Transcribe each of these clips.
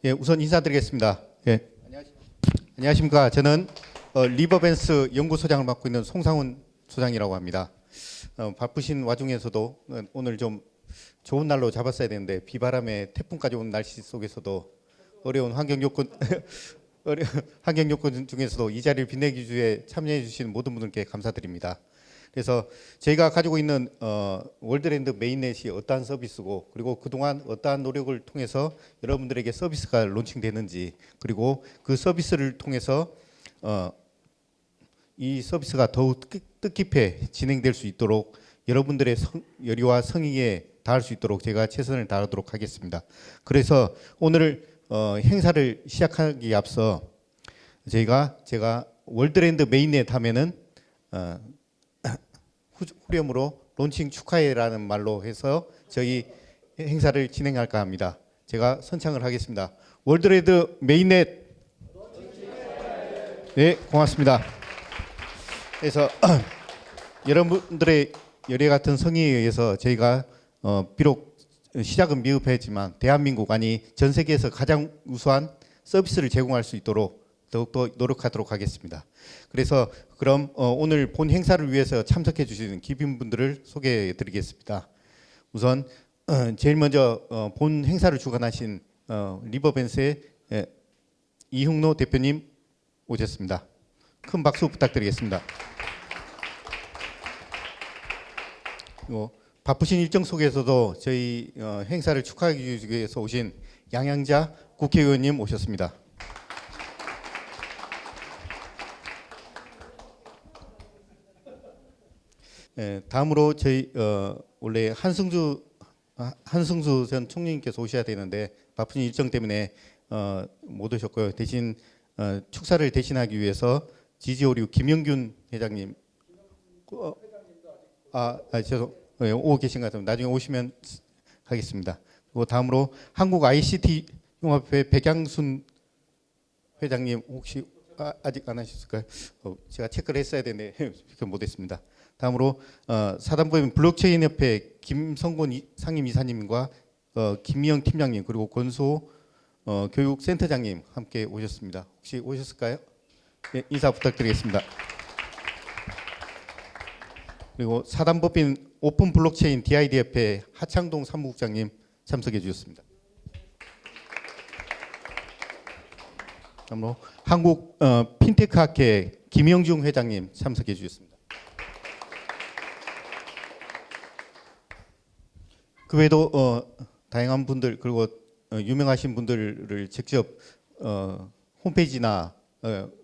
예, 우선 인사드리겠습니다. 예, 안녕하십니까. 저는 리버벤스 연구소장을 맡고 있는 송상훈 소장이라고 합니다. 바쁘신 와중에서도 오늘 좀 좋은 날로 잡았어야 되는데 비바람에 태풍까지 온 날씨 속에서도 어려운 환경 요건 환경 요건 중에서도 이 자리를 빛내기 위해 참여해 주신 모든 분들께 감사드립니다. 그래서 저희가 가지고 있는 월드랜드 메인넷이 어떠한 서비스고, 그리고 그동안 어떠한 노력을 통해서 여러분들에게 서비스가 론칭되는지, 그리고 그 서비스를 통해서 이 서비스가 더욱 뜻깊게 진행될 수 있도록 여러분들의 열의와 성의에 닿을 수 있도록 제가 최선을 다하도록 하겠습니다. 그래서 오늘 행사를 시작하기에 앞서 제가 월드랜드 메인넷 하면은 후렴으로 론칭 축하해라는 말로 해서 저희 행사를 진행할까 합니다. 제가 선창을 하겠습니다. 월드랜드 메인넷. 네, 고맙습니다. 그래서 여러분들의 열애 같은 성의에 의해서 저희가 비록 시작은 미흡했지만 대한민국 아니 전 세계에서 가장 우수한 서비스를 제공할 수 있도록 더욱더 노력하도록 하겠습니다. 그래서 그럼 오늘 본 행사를 위해서 참석해 주시는 귀빈분들을 소개해 드리겠습니다. 우선 제일 먼저 본 행사를 주관하신 리버벤스의 이흥로 대표님 오셨습니다. 큰 박수 부탁드리겠습니다. 바쁘신 일정 속에서도 저희 행사를 축하하기 위해서 오신 양양자 국회의원님 오셨습니다. 다음으로 저희 원래 한승수 전 총리님께서 오셔야 되는데 바쁜 일정 때문에 못 오셨고요. 대신 축사를 대신하기 위해서 지지오류 김영균 회장님 죄송 오고 계신 것 같습니다. 나중에 오시면 하겠습니다. 그리고 다음으로 한국 ICT 융합회 백양순 회장님 혹시 아직 안 하셨을까요? 제가 체크를 했어야 되는데 못했습니다. 다음으로 사단법인 블록체인 협회 김성곤 상임이사님과 김미영 팀장님, 그리고 권소 교육센터장님 함께 오셨습니다. 혹시 오셨을까요? 네, 인사 부탁드리겠습니다. 그리고 사단법인 오픈 블록체인 DID 협회 하창동 사무국장님 참석해 주셨습니다. 다음으로 한국 핀테크 학회 김영중 회장님 참석해 주셨습니다. 그 외에도 다양한 분들, 그리고 유명하신 분들을 직접 홈페이지나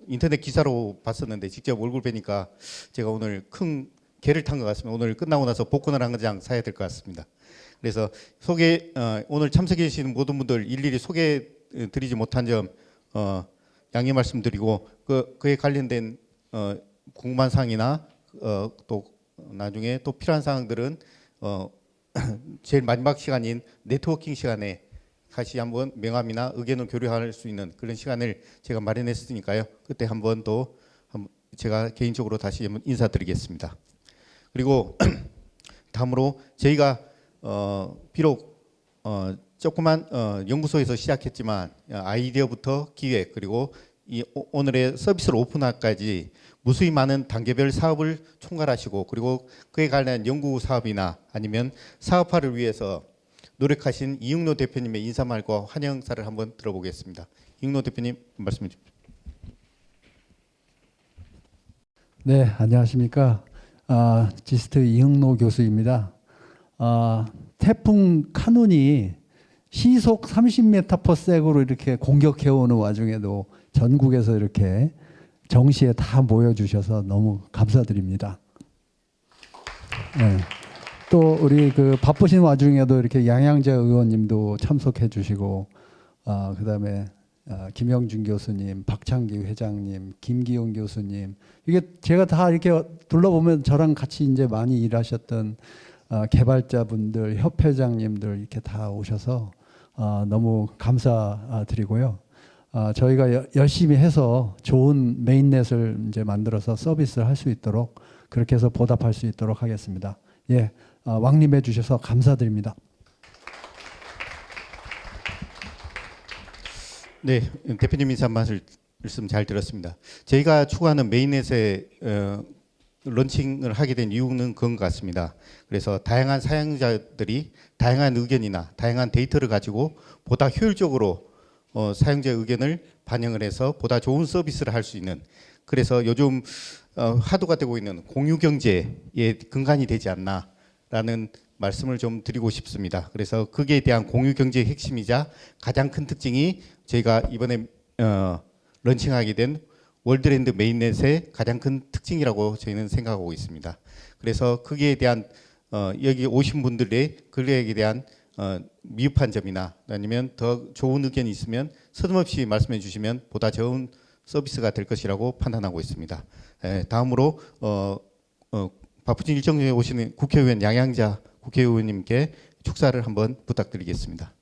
인터넷 기사로 봤었는데 직접 얼굴 뵈니까 제가 오늘 큰 개를 탄 것 같습니다. 오늘 끝나고 나서 복권을 한 장 사야 될 것 같습니다. 그래서 오늘 참석해 주시는 모든 분들 일일이 소개해 드리지 못한 점 양해 말씀드리고 그에 관련된 궁금한 사항이나 또 나중에 또 필요한 사항들은 제일 마지막 시간인 네트워킹 시간에 다시 한번 명함이나 의견을 교류할 수 있는 그런 시간을 제가 마련했으니까요. 그때 한번 또 제가 개인적으로 다시 한번 인사드리겠습니다. 그리고 다음으로 저희가 비록 조그만 연구소에서 시작했지만 아이디어부터 기획, 그리고 오늘의 서비스를 오픈할까지 무수히 많은 단계별 사업을 총괄하시고, 그리고 그에 관련 연구 사업이나 아니면 사업화를 위해서 노력하신 이흥로 대표님의 인사말과 환영사를 한번 들어보겠습니다. 이흥로 대표님 말씀해 주십시오. 네, 안녕하십니까. 지스트 이흥로 교수입니다. 태풍 카눈이 시속 30m/s로 이렇게 공격해오는 와중에도 전국에서 이렇게 정시에 다 모여주셔서 너무 감사드립니다. 네. 또 우리 그 바쁘신 와중에도 이렇게 양양재 의원님도 참석해 주시고, 그다음에 김영준 교수님, 박창기 회장님, 김기용 교수님, 이게 제가 다 이렇게 둘러보면 저랑 같이 이제 많이 일하셨던 개발자분들, 협회장님들 이렇게 다 오셔서 너무 감사드리고요. 저희가 열심히 해서 좋은 메인넷을 이제 만들어서 서비스를 할 수 있도록 그렇게 해서 보답할 수 있도록 하겠습니다. 예, 왕림해 주셔서 감사드립니다. 네, 대표님 인사 말씀 잘 들었습니다. 저희가 추구하는 메인넷의 런칭을 하게 된 이유는 그런 것 같습니다. 그래서 다양한 사용자들이 다양한 의견이나 다양한 데이터를 가지고 보다 효율적으로 사용자의 의견을 반영을 해서 보다 좋은 서비스를 할 수 있는, 그래서 요즘 화두가 되고 있는 공유 경제의 근간이 되지 않나라는 말씀을 좀 드리고 싶습니다. 그래서 거기에 대한 공유 경제의 핵심이자 가장 큰 특징이 저희가 이번에 런칭하게 된 월드랜드 메인넷의 가장 큰 특징이라고 저희는 생각하고 있습니다. 그래서 거기에 대한 여기 오신 분들의 근래에 대한 미흡한 점이나 아니면 더 좋은 의견이 있으면 서슴없이 말씀해 주시면 보다 좋은 서비스가 될 것이라고 판단하고 있습니다. 다음으로 바쁘신 일정 중에 오시는 국회의원 양양자 국회의원님께 축사를 한번 부탁드리겠습니다.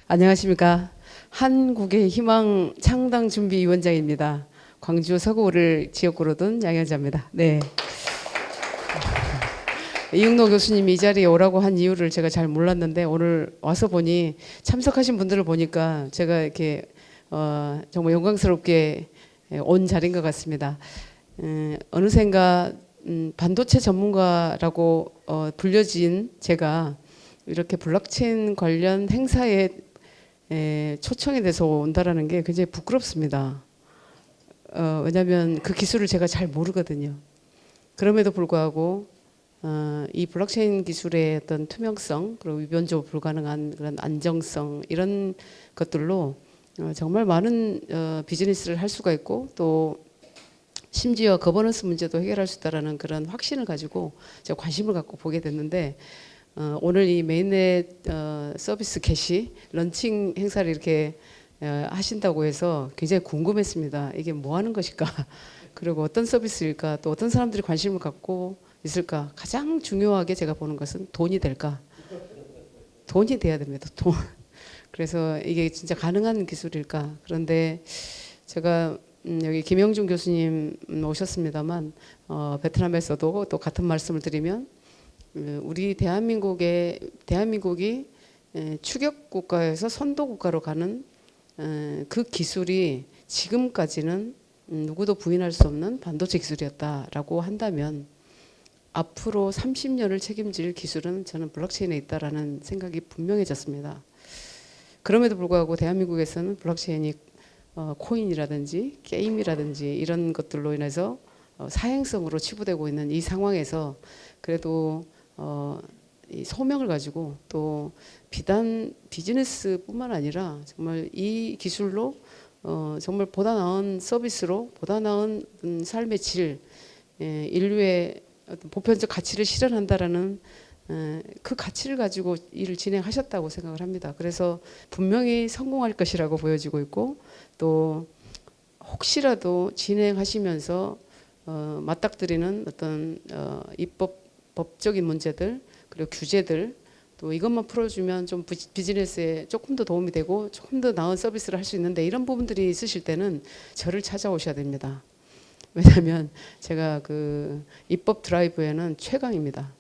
안녕하십니까. 한국의 희망 창당 준비위원장입니다. 광주 서구를 지역구로 둔 양현자입니다. 네. 이응노 교수님이 이 자리에 오라고 한 이유를 제가 잘 몰랐는데 오늘 와서 보니 참석하신 분들을 보니까 제가 이렇게 정말 영광스럽게 온 자리인 것 같습니다. 어느샌가 반도체 전문가라고 불려진 제가 이렇게 블록체인 관련 행사에 초청이 돼서 온다라는 게 굉장히 부끄럽습니다. 왜냐하면 그 기술을 제가 잘 모르거든요. 그럼에도 불구하고 이 블록체인 기술의 어떤 투명성 그리고 위변조 불가능한 그런 안정성 이런 것들로 정말 많은 비즈니스를 할 수가 있고 또 심지어 거버넌스 문제도 해결할 수 있다라는 그런 확신을 가지고 제가 관심을 갖고 보게 됐는데 오늘 이 메인넷 서비스 개시 런칭 행사를 이렇게 하신다고 해서 굉장히 궁금했습니다. 이게 뭐 하는 것일까? 그리고 어떤 서비스일까? 또 어떤 사람들이 관심을 갖고 있을까? 가장 중요하게 제가 보는 것은 돈이 될까? 돈이 돼야 됩니다. 돈. 그래서 이게 진짜 가능한 기술일까? 그런데 제가 여기 김영준 교수님 오셨습니다만 베트남에서도 또 같은 말씀을 드리면 우리 대한민국이 추격 국가에서 선도 국가로 가는 그 기술이 지금까지는 누구도 부인할 수 없는 반도체 기술이었다라고 한다면 앞으로 30년을 책임질 기술은 저는 블록체인에 있다라는 생각이 분명해졌습니다. 그럼에도 불구하고 대한민국에서는 블록체인이 코인이라든지 게임이라든지 이런 것들로 인해서 사행성으로 치부되고 있는 이 상황에서 그래도 이 소명을 가지고 또 비단 비즈니스뿐만 아니라 정말 이 기술로 정말 보다 나은 서비스로 보다 나은 삶의 질, 인류의 어떤 보편적 가치를 실현한다라는 그 가치를 가지고 일을 진행하셨다고 생각을 합니다. 그래서 분명히 성공할 것이라고 보여지고 있고 또 혹시라도 진행하시면서 맞닥뜨리는 어떤 법적인 문제들 그리고 규제들 또 이것만 풀어주면 좀 비즈니스에 조금 더 도움이 되고 조금 더 나은 서비스를 할 수 있는데 이런 부분들이 있으실 때는 저를 찾아오셔야 됩니다. 왜냐하면 제가 그 입법 드라이브에는 최강입니다.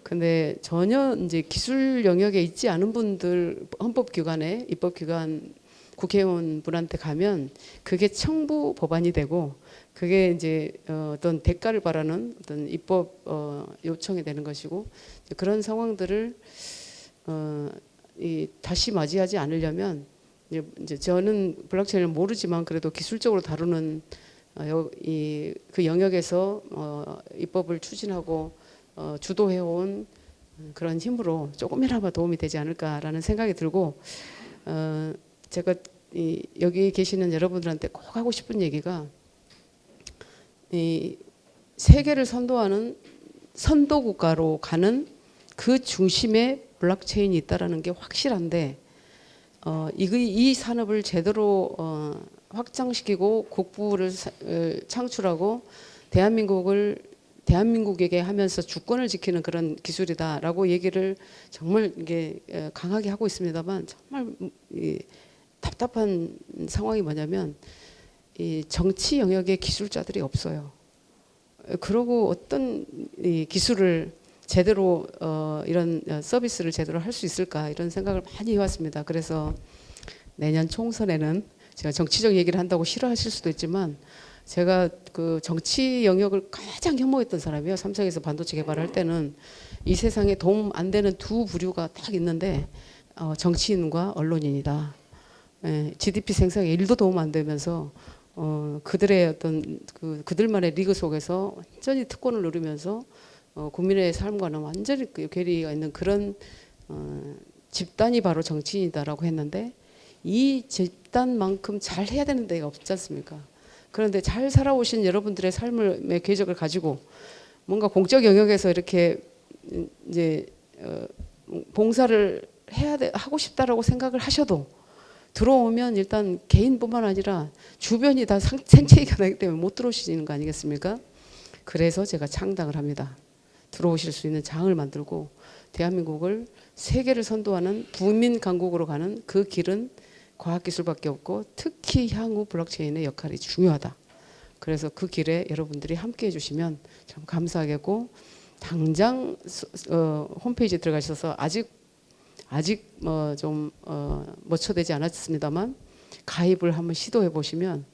근데 전혀 이제 기술 영역에 있지 않은 분들 헌법기관에 입법기관 국회의원 분한테 가면 그게 청부 법안이 되고 그게 이제 어떤 대가를 바라는 어떤 입법 요청이 되는 것이고 그런 상황들을 다시 맞이하지 않으려면 이제 저는 블록체인을 모르지만 그래도 기술적으로 다루는 그 영역에서 입법을 추진하고 주도해온 그런 힘으로 조금이나마 도움이 되지 않을까라는 생각이 들고 제가 여기 계시는 여러분들한테 꼭 하고 싶은 얘기가 이 세계를 선도하는 선도 국가로 가는 그 중심에 블록체인이 있다라는 게 확실한데 이 산업을 제대로 확장시키고 국부를 창출하고 대한민국에게 하면서 주권을 지키는 그런 기술이다라고 얘기를 정말 이게 강하게 하고 있습니다만 정말 답답한 상황이 뭐냐면 이 정치 영역의 기술자들이 없어요. 그러고 어떤 이 기술을 제대로 이런 서비스를 제대로 할 수 있을까 이런 생각을 많이 해왔습니다. 그래서 내년 총선에는 제가 정치적 얘기를 한다고 싫어하실 수도 있지만 제가 그 정치 영역을 가장 혐오했던 사람이에요. 삼성에서 반도체 개발할 때는 이 세상에 도움 안 되는 두 부류가 딱 있는데 정치인과 언론인이다. 예, GDP 생산에 1도 도움 안 되면서 그들의 어떤 그들만의 리그 속에서 완전히 특권을 누리면서 국민의 삶과는 완전히 괴리가 있는 그런 집단이 바로 정치인이다라고 했는데 이 집단만큼 잘 해야 되는 데가 없지 않습니까? 그런데 잘 살아오신 여러분들의 삶의 궤적을 가지고 뭔가 공적 영역에서 이렇게 이제 봉사를 하고 싶다라고 생각을 하셔도 들어오면 일단 개인뿐만 아니라 주변이 다 생체이가 나기 때문에 못 들어오시는 거 아니겠습니까? 그래서 제가 창당을 합니다. 들어오실 수 있는 장을 만들고 대한민국을 세계를 선도하는 부민 강국으로 가는 그 길은 과학기술밖에 없고 특히 향후 블록체인의 역할이 중요하다. 그래서 그 길에 여러분들이 함께해 주시면 참 감사하겠고 당장 홈페이지에 들어가셔서 아직 좀 모처되지 않았습니다만 가입을 한번 시도해 보시면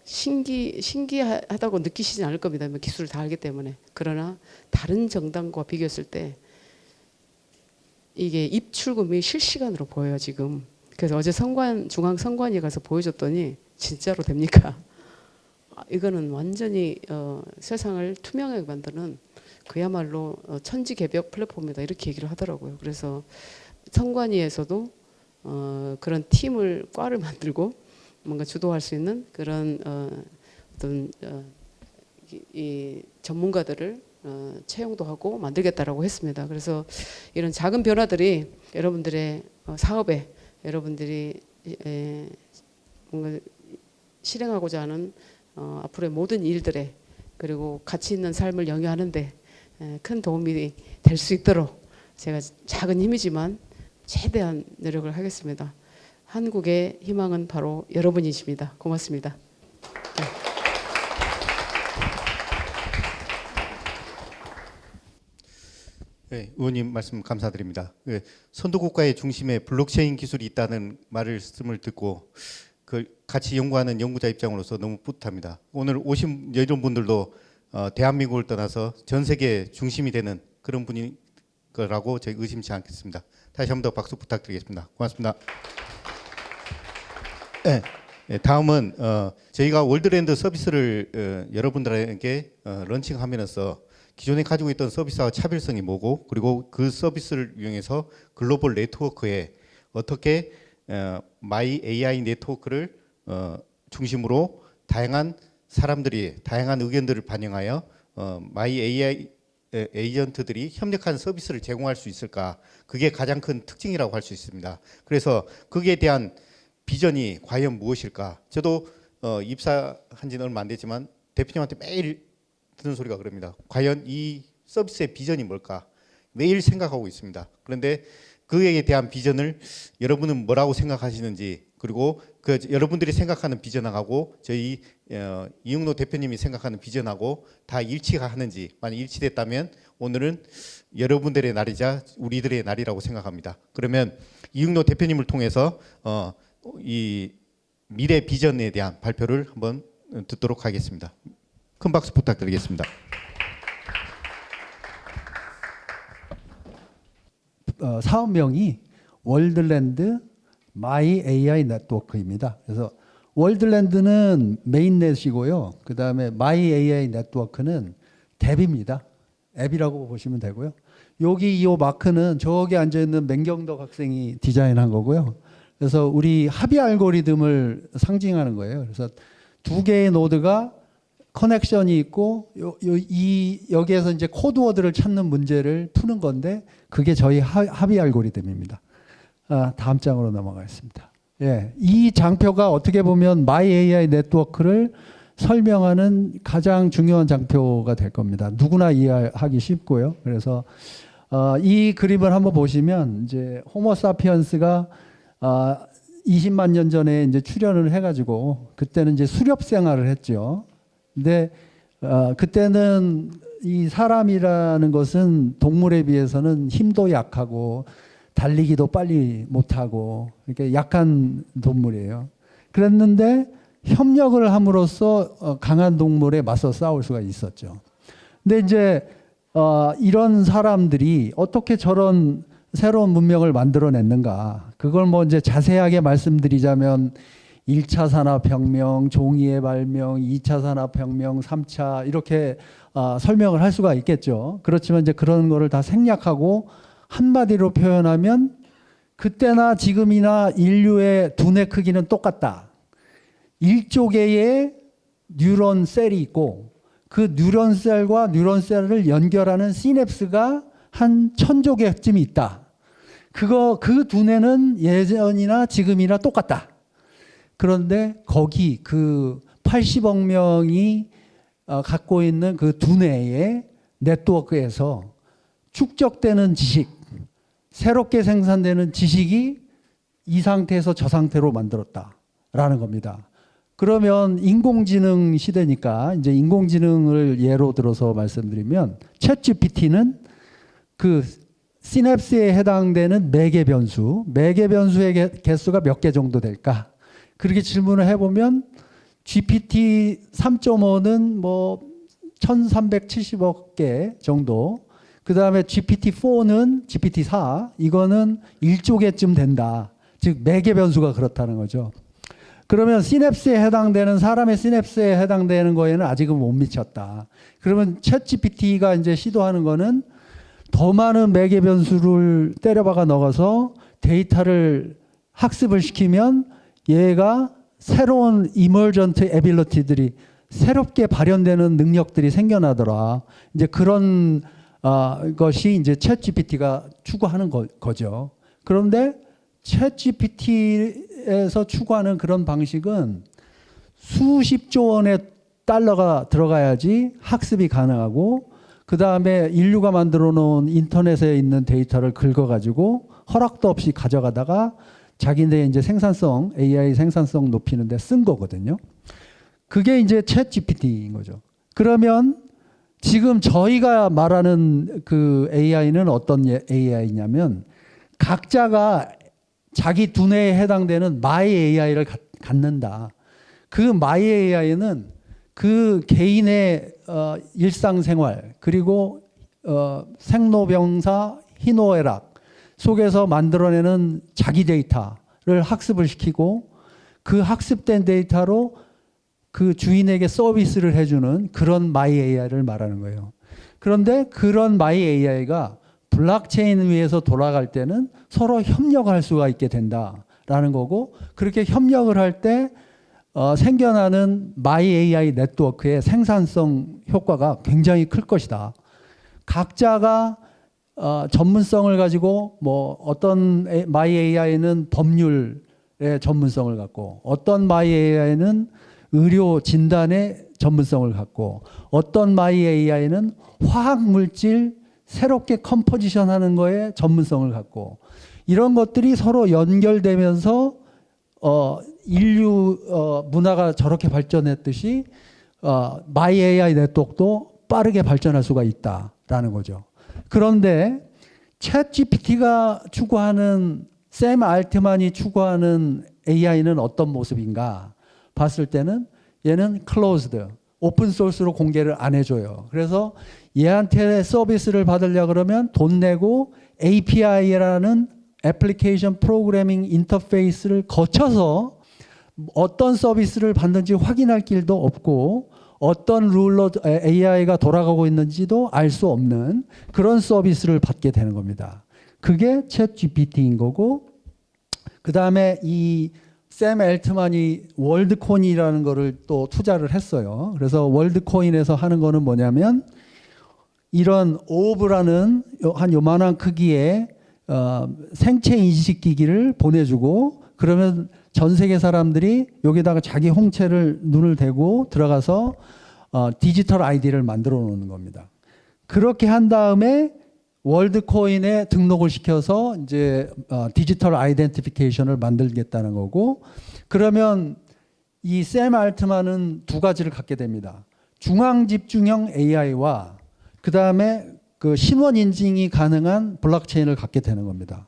신기하다고 느끼시진 않을 겁니다. 기술을 다 알기 때문에. 그러나 다른 정당과 비교했을 때 이게 입출금이 실시간으로 보여요 지금. 그래서 어제 중앙선관위에 가서 보여줬더니 진짜로 됩니까? 이거는 완전히 세상을 투명하게 만드는 그야말로 천지개벽 플랫폼이다 이렇게 얘기를 하더라고요. 그래서 선관위에서도 그런 과를 만들고 뭔가 주도할 수 있는 그런 어떤 이 전문가들을 채용도 하고 만들겠다라고 했습니다. 그래서 이런 작은 변화들이 여러분들의 사업에 여러분들이 뭔가 실행하고자 하는 앞으로의 모든 일들에 그리고 가치 있는 삶을 영위하는데 큰 도움이 될 수 있도록 제가 작은 힘이지만 최대한 노력을 하겠습니다. 한국의 희망은 바로 여러분이십니다. 고맙습니다. 네, 의원님 말씀 감사드립니다. 선도국가의 중심에 블록체인 기술이 있다는 말씀을 듣고 같이 연구하는 연구자 입장으로서 너무 뿌듯합니다. 오늘 오신 여러분들도 대한민국을 떠나서 전 세계 중심이 되는 그런 분인 거라고 저희 의심치 않겠습니다. 다시 한 번 더 박수 부탁드리겠습니다. 고맙습니다. 네, 다음은 저희가 월드랜드 서비스를 여러분들에게 런칭하면서 기존에 가지고 있던 서비스와 차별성이 뭐고 그리고 그 서비스를 이용해서 글로벌 네트워크에 어떻게 마이 AI 네트워크를 중심으로 다양한 사람들이 다양한 의견들을 반영하여 마이 AI 에이전트들이 협력하는 서비스를 제공할 수 있을까? 그게 가장 큰 특징이라고 할 수 있습니다. 그래서 거기에 대한 비전이 과연 무엇일까? 저도 입사한 지는 얼마 안 됐지만 대표님한테 매일 듣는 소리가 그럽니다. 과연 이 서비스의 비전이 뭘까? 매일 생각하고 있습니다. 그런데 그에 대한 비전을 여러분은 뭐라고 생각하시는지 그리고 그 여러분들이 생각하는 비전하고 저희 이응로 대표님이 생각하는 비전하고 다 일치가 하는지 만약 일치됐다면 오늘은 여러분들의 날이자 우리들의 날이라고 생각합니다. 그러면 이응로 대표님을 통해서 이 미래 비전에 대한 발표를 한번 듣도록 하겠습니다. 큰 박수 부탁드리겠습니다. 사업명이 월드랜드 마이 AI 네트워크입니다. 그래서 월드랜드는 메인넷이고요. 그 다음에 마이 AI 네트워크는 앱입니다. 앱이라고 보시면 되고요. 여기 이 마크는 저기 앉아 있는 맹경덕 학생이 디자인한 거고요. 그래서 우리 합의 알고리즘을 상징하는 거예요. 그래서 두 개의 노드가 커넥션이 있고 여기에서 이제 코드워드를 찾는 문제를 푸는 건데 그게 저희 합의 알고리즘입니다. 다음 장으로 넘어가겠습니다. 예, 이 장표가 어떻게 보면 마이 AI 네트워크를 설명하는 가장 중요한 장표가 될 겁니다. 누구나 이해하기 쉽고요. 그래서 이 그림을 한번 보시면 이제 호모사피언스가 20만 년 전에 이제 출현을 해가지고 그때는 이제 수렵 생활을 했죠. 근데 그때는 이 사람이라는 것은 동물에 비해서는 힘도 약하고 달리기도 빨리 못하고 이렇게 약한 동물이에요. 그랬는데 협력을 함으로써 강한 동물에 맞서 싸울 수가 있었죠. 근데 이제 이런 사람들이 어떻게 저런 새로운 문명을 만들어냈는가? 그걸 뭐 이제 자세하게 말씀드리자면 1차 산업혁명, 종이의 발명, 2차 산업혁명, 3차 이렇게 설명을 할 수가 있겠죠. 그렇지만 이제 그런 거를 다 생략하고 한마디로 표현하면 그때나 지금이나 인류의 두뇌 크기는 똑같다. 1조 개의 뉴런 셀이 있고 그 뉴런 셀과 뉴런 셀을 연결하는 시냅스가 한 1000조 개쯤이 있다. 그 두뇌는 예전이나 지금이나 똑같다. 그런데 거기 그 80억 명이 갖고 있는 그 두뇌의 네트워크에서 축적되는 지식, 새롭게 생산되는 지식이 이 상태에서 저 상태로 만들었다라는 겁니다. 그러면 인공지능 시대니까 이제 인공지능을 예로 들어서 말씀드리면 챗GPT는 그 시냅스에 해당되는 매개 변수의 개수가 몇 개 정도 될까? 그렇게 질문을 해보면 GPT 3.5는 뭐 1370억 개 정도, 그 다음에 GPT-4는 GPT-4 이거는 1조 개쯤 된다. 즉 매개 변수가 그렇다는 거죠. 그러면 시냅스에 해당되는 사람의 시냅스에 해당되는 거에는 아직은 못 미쳤다. 그러면 챗GPT가 이제 시도하는 거는 더 많은 매개 변수를 때려박아 넣어서 데이터를 학습을 시키면 얘가 새로운 이머전트 에빌리티들이 새롭게 발현되는 능력들이 생겨나더라. 이제 그런 것이 이제 챗GPT가 추구하는 거죠. 그런데 챗GPT에서 추구하는 그런 방식은 수십조 원의 달러가 들어가야지 학습이 가능하고 그 다음에 인류가 만들어 놓은 인터넷에 있는 데이터를 긁어가지고 허락도 없이 가져가다가 자기네 이제 생산성, AI 생산성 높이는 데 쓴 거거든요. 그게 이제 챗 GPT인 거죠. 그러면 지금 저희가 말하는 그 AI는 어떤 AI냐면 각자가 자기 두뇌에 해당되는 마이 AI를 갖는다. 그 마이 AI는 그 개인의 일상생활 그리고 생로병사 희노애락 속에서 만들어내는 자기 데이터를 학습을 시키고 그 학습된 데이터로 그 주인에게 서비스를 해주는 그런 마이 AI를 말하는 거예요. 그런데 그런 마이 AI가 블록체인 위에서 돌아갈 때는 서로 협력할 수가 있게 된다라는 거고 그렇게 협력을 할 때 생겨나는 마이 AI 네트워크의 생산성 효과가 굉장히 클 것이다. 각자가 전문성을 가지고 뭐 어떤 마이 AI는 법률의 전문성을 갖고 어떤 마이 AI는 의료 진단의 전문성을 갖고 어떤 마이 AI는 화학 물질 새롭게 컴포지션하는 거에 전문성을 갖고 이런 것들이 서로 연결되면서 인류 문화가 저렇게 발전했듯이 마이 AI 네트워크도 빠르게 발전할 수가 있다라는 거죠. 그런데 챗 GPT가 추구하는 샘 알트만이 추구하는 AI는 어떤 모습인가 봤을 때는 얘는 클로즈드, 오픈 소스로 공개를 안 해줘요. 그래서 얘한테 서비스를 받으려 그러면 돈 내고 API라는 애플리케이션 프로그래밍 인터페이스를 거쳐서 어떤 서비스를 받는지 확인할 길도 없고 어떤 룰로 AI가 돌아가고 있는지도 알 수 없는 그런 서비스를 받게 되는 겁니다. 그게 챗 GPT인 거고 그 다음에 이 샘 엘트만이 월드코인이라는 거를 또 투자를 했어요. 그래서 월드코인에서 하는 거는 뭐냐면 이런 오브라는 한 요만한 크기의 생체 인식기기를 보내주고 그러면 전 세계 사람들이 여기다가 자기 홍채를 눈을 대고 들어가서 디지털 아이디를 만들어 놓는 겁니다. 그렇게 한 다음에 월드코인에 등록을 시켜서 이제 디지털 아이덴티피케이션을 만들겠다는 거고 그러면 이 샘 알트만은 두 가지를 갖게 됩니다. 중앙 집중형 AI와 그 다음에 그 신원 인증이 가능한 블록체인을 갖게 되는 겁니다.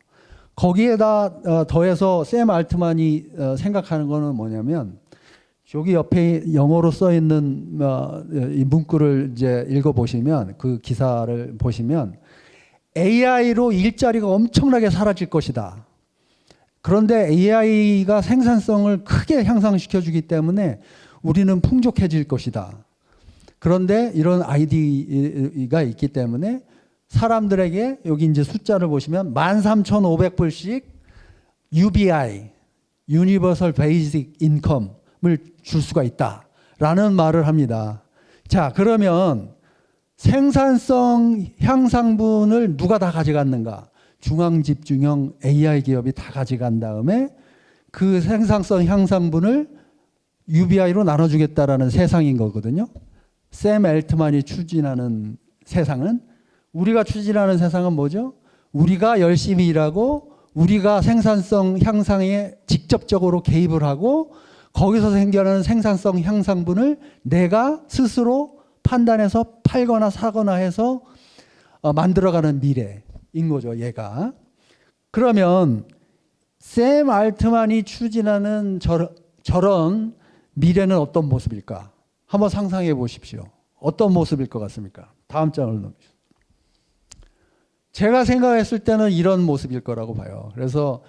거기에다 더해서 샘 알트만이 생각하는 거는 뭐냐면 여기 옆에 영어로 써 있는 이 문구를 이제 읽어 보시면 그 기사를 보시면 AI로 일자리가 엄청나게 사라질 것이다. 그런데 AI가 생산성을 크게 향상시켜 주기 때문에 우리는 풍족해질 것이다. 그런데 이런 아이디가 있기 때문에 사람들에게 여기 이제 숫자를 보시면 13,500불씩 UBI, Universal Basic Income을 줄 수가 있다라는 말을 합니다. 자, 그러면 생산성 향상분을 누가 다 가져갔는가? 중앙 집중형 AI 기업이 다 가져간 다음에 그 생산성 향상분을 UBI로 나눠주겠다라는 세상인 거거든요. 샘 엘트만이 추진하는 세상은, 우리가 추진하는 세상은 뭐죠? 우리가 열심히 일하고 우리가 생산성 향상에 직접적으로 개입을 하고 거기서 생겨나는 생산성 향상분을 내가 스스로 판단해서 팔거나 사거나 해서 만들어가는 미래인 거죠, 얘가. 그러면 샘 알트만이 추진하는 저런 미래는 어떤 모습일까? 한번 상상해 보십시오. 어떤 모습일 것 같습니까? 다음 장을 넘기죠. 제가 생각했을 때는 이런 모습일 거라고 봐요. 그래서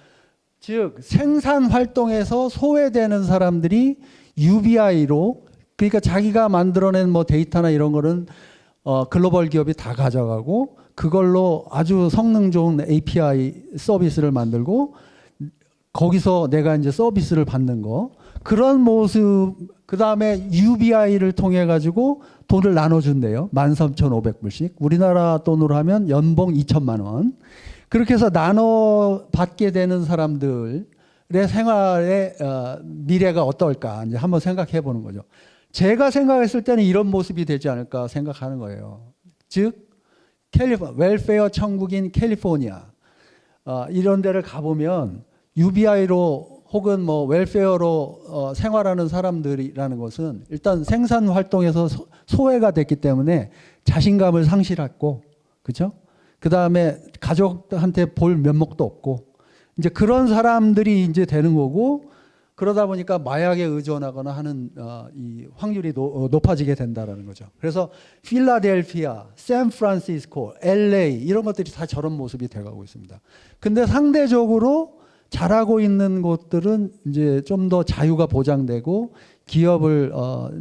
즉 생산 활동에서 소외되는 사람들이 UBI로, 그러니까 자기가 만들어낸 뭐 데이터나 이런 거는 글로벌 기업이 다 가져가고 그걸로 아주 성능 좋은 API 서비스를 만들고 거기서 내가 이제 서비스를 받는 거, 그런 모습. 그 다음에 UBI를 통해 가지고 돈을 나눠준대요. 13,500불씩. 우리나라 돈으로 하면 연봉 2천만 원. 그렇게 해서 나눠 받게 되는 사람들의 생활의 미래가 어떨까 이제 한번 생각해 보는 거죠. 제가 생각했을 때는 이런 모습이 되지 않을까 생각하는 거예요. 즉 웰페어 천국인 캘리포니아 이런 데를 가보면 UBI로 혹은 뭐 웰페어로 생활하는 사람들이라는 것은 일단 생산 활동에서 소외가 됐기 때문에 자신감을 상실했고, 그렇죠? 그 다음에 가족한테 볼 면목도 없고, 이제 그런 사람들이 이제 되는 거고, 그러다 보니까 마약에 의존하거나 하는 이 확률이 높아지게 된다라는 거죠. 그래서 필라델피아, 샌프란시스코, LA 이런 것들이 다 저런 모습이 돼가고 있습니다. 근데 상대적으로 잘하고 있는 곳들은 이제 좀 더 자유가 보장되고 기업을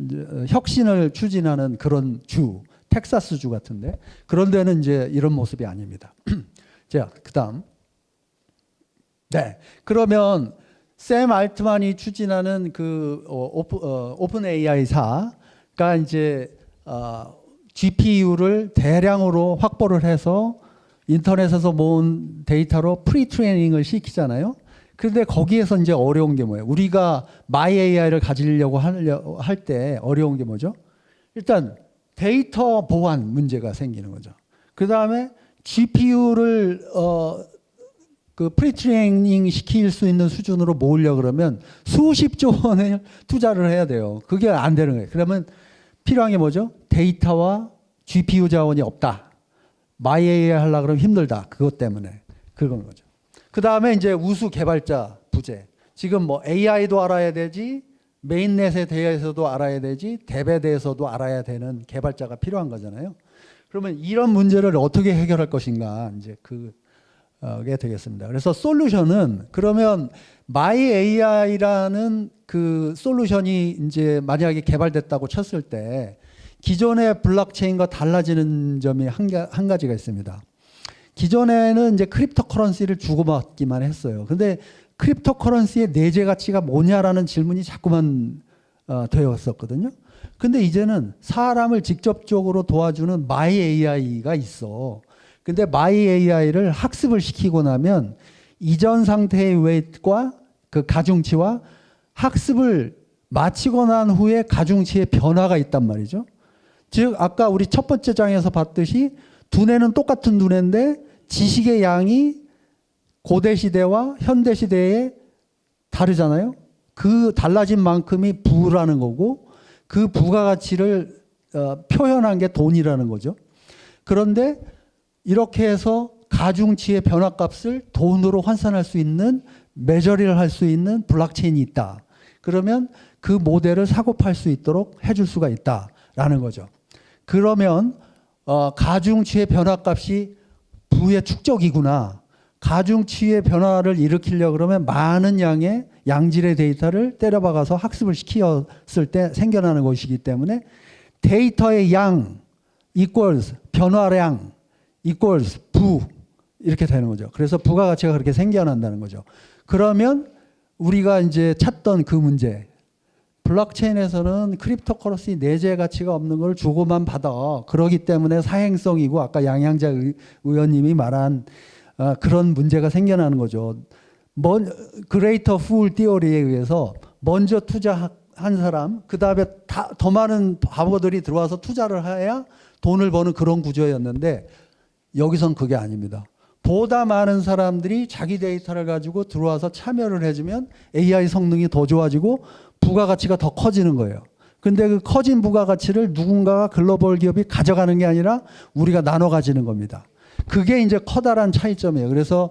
이제 혁신을 추진하는 그런 주, 텍사스주 같은데 그런 데는 이제 이런 모습이 아닙니다. 자, 그다음. 네. 그러면 샘 알트만이 추진하는 그 오픈 AI사가 이제 GPU를 대량으로 확보를 해서 인터넷에서 모은 데이터로 프리트레이닝을 시키잖아요. 그런데 거기에서 이제 어려운 게 뭐예요? 우리가 마이 AI를 가지려고 할 때 어려운 게 뭐죠? 일단 데이터 보안 문제가 생기는 거죠. 그 다음에 GPU를 그 프리트레이닝 시킬 수 있는 수준으로 모으려 그러면 수십조 원을 투자를 해야 돼요. 그게 안 되는 거예요. 그러면 필요한 게 뭐죠? 데이터와 GPU 자원이 없다. 마이 AI 하려고 그러면 힘들다. 그것 때문에. 그건 거죠. 그 다음에 이제 우수 개발자 부재. 지금 뭐 AI도 알아야 되지, 메인넷에 대해서도 알아야 되지, 뎁에 대해서도 알아야 되는 개발자가 필요한 거잖아요. 그러면 이런 문제를 어떻게 해결할 것인가, 이제 그게 되겠습니다. 그래서 솔루션은, 그러면 마이 AI라는 그 솔루션이 이제 만약에 개발됐다고 쳤을 때 기존의 블록체인과 달라지는 점이 한 가지가 있습니다. 기존에는 이제 크립토 커런시를 주고받기만 했어요. 근데 크립토 커런시의 내재 가치가 뭐냐라는 질문이 자꾸만 되었었거든요. 근데 이제는 사람을 직접적으로 도와주는 마이 AI가 있어. 근데 마이 AI를 학습을 시키고 나면 이전 상태의 웨이트과 그 가중치와 학습을 마치고 난 후에 가중치의 변화가 있단 말이죠. 즉 아까 우리 첫 번째 장에서 봤듯이 두뇌는 똑같은 두뇌인데 지식의 양이 고대 시대와 현대 시대에 다르잖아요. 그 달라진 만큼이 부라는 거고 그 부가가치를 표현한 게 돈이라는 거죠. 그런데 이렇게 해서 가중치의 변화값을 돈으로 환산할 수 있는, 메저리를 할 수 있는 블록체인이 있다. 그러면 그 모델을 사고 팔 수 있도록 해줄 수가 있다라는 거죠. 그러면 가중치의 변화값이 부의 축적이구나. 가중치의 변화를 일으키려고 그러면 많은 양의 양질의 데이터를 때려박아서 학습을 시켰을 때 생겨나는 것이기 때문에 데이터의 양 equals 변화량 equals 부 이렇게 되는 거죠. 그래서 부가가치가 그렇게 생겨난다는 거죠. 그러면 우리가 이제 찾던 그 문제, 블록체인에서는 크립토커런시 내재 가치가 없는 걸 주고만 받아. 그러기 때문에 사행성이고 아까 양양자 의원님이 말한 그런 문제가 생겨나는 거죠. 그레이터 풀 티어리에 의해서 먼저 투자한 사람, 그 다음에 더 많은 바보들이 들어와서 투자를 해야 돈을 버는 그런 구조였는데 여기선 그게 아닙니다. 보다 많은 사람들이 자기 데이터를 가지고 들어와서 참여를 해주면 AI 성능이 더 좋아지고 부가가치가 더 커지는 거예요. 근데 그 커진 부가가치를 누군가가 글로벌 기업이 가져가는 게 아니라 우리가 나눠 가지는 겁니다. 그게 이제 커다란 차이점이에요. 그래서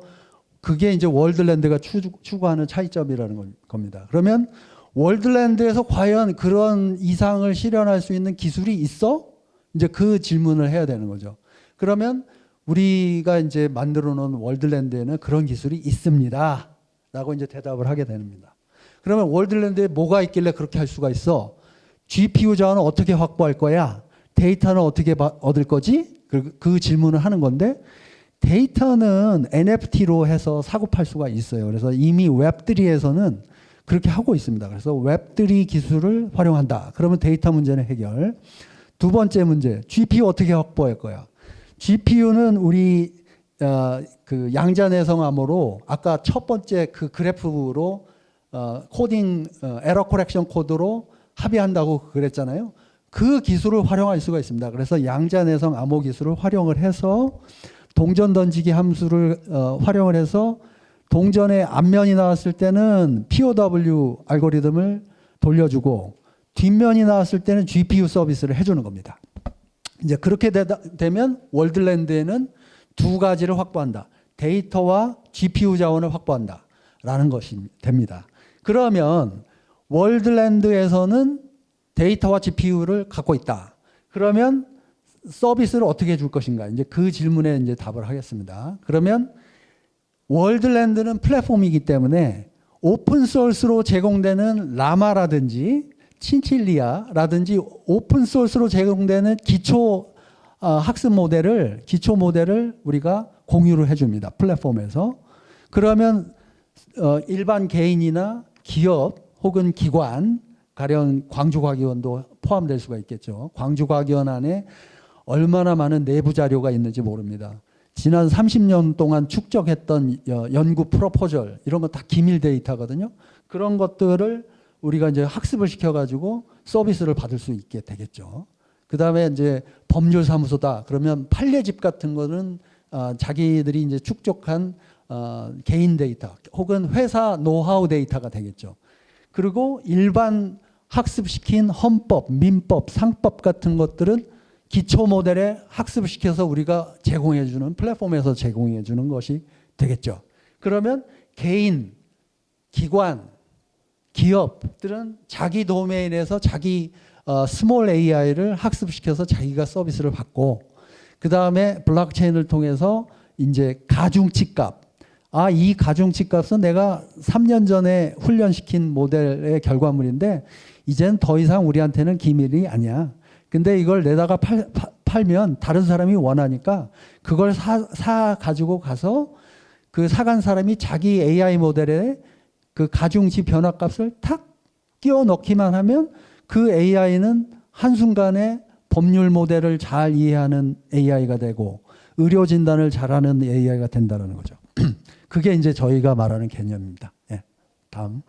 그게 이제 월드랜드가 추구하는 차이점이라는 겁니다. 그러면 월드랜드에서 과연 그런 이상을 실현할 수 있는 기술이 있어? 이제 그 질문을 해야 되는 거죠. 그러면 우리가 이제 만들어 놓은 월드랜드에는 그런 기술이 있습니다. 라고 이제 대답을 하게 됩니다. 그러면 월드랜드에 뭐가 있길래 그렇게 할 수가 있어? GPU 자원은 어떻게 확보할 거야? 데이터는 어떻게 얻을 거지? 그 질문을 하는 건데 데이터는 NFT로 해서 사고 팔 수가 있어요. 그래서 이미 웹3에서는 그렇게 하고 있습니다. 그래서 웹3 기술을 활용한다. 그러면 데이터 문제는 해결. 두 번째 문제, GPU 어떻게 확보할 거야? GPU는 우리 그 양자내성 암호로 아까 첫 번째 그 그래프로 코딩 에러 코렉션 코드로 합의한다고 그랬잖아요. 그 기술을 활용할 수가 있습니다. 그래서 양자내성 암호 기술을 활용을 해서 동전 던지기 함수를 활용을 해서 동전의 앞면이 나왔을 때는 POW 알고리즘을 돌려주고 뒷면이 나왔을 때는 GPU 서비스를 해주는 겁니다. 이제 그렇게 되면 월드랜드에는 두 가지를 확보한다. 데이터와 GPU 자원을 확보한다라는 것이 됩니다. 그러면 월드랜드에서는 데이터와 GPU를 갖고 있다. 그러면 서비스를 어떻게 줄 것인가? 이제 그 질문에 이제 답을 하겠습니다. 그러면 월드랜드는 플랫폼이기 때문에 오픈 소스로 제공되는 라마라든지 친칠리아라든지 오픈 소스로 제공되는 기초 학습 모델을 우리가 공유를 해줍니다. 플랫폼에서. 그러면 일반 개인이나 기업 혹은 기관, 가령 광주과기원도 포함될 수가 있겠죠. 광주과기원 안에 얼마나 많은 내부 자료가 있는지 모릅니다. 지난 30년 동안 축적했던 연구 프로포절 이런 거 다 기밀 데이터거든요. 그런 것들을 우리가 이제 학습을 시켜가지고 서비스를 받을 수 있게 되겠죠. 그 다음에 이제 법률사무소다. 그러면 판례집 같은 거는 자기들이 이제 축적한 개인 데이터 혹은 회사 노하우 데이터가 되겠죠. 그리고 일반 학습시킨 헌법, 민법, 상법 같은 것들은 기초 모델에 학습을 시켜서 우리가 제공해주는 플랫폼에서 제공해주는 것이 되겠죠. 그러면 개인, 기관, 기업들은 자기 도메인에서 자기 스몰 AI를 학습시켜서 자기가 서비스를 받고 그 다음에 블록체인을 통해서 이제 가중치 값. 이 가중치 값은 내가 3년 전에 훈련시킨 모델의 결과물인데 이젠 더 이상 우리한테는 기밀이 아니야. 근데 이걸 내다가 팔면 다른 사람이 원하니까 그걸 사 가지고 가서 그 사간 사람이 자기 AI 모델에 그 가중치 변화값을 탁 끼워 넣기만 하면 그 AI는 한순간에 법률 모델을 잘 이해하는 AI가 되고 의료 진단을 잘하는 AI가 된다는 거죠. 그게 이제 저희가 말하는 개념입니다. 예, 다음.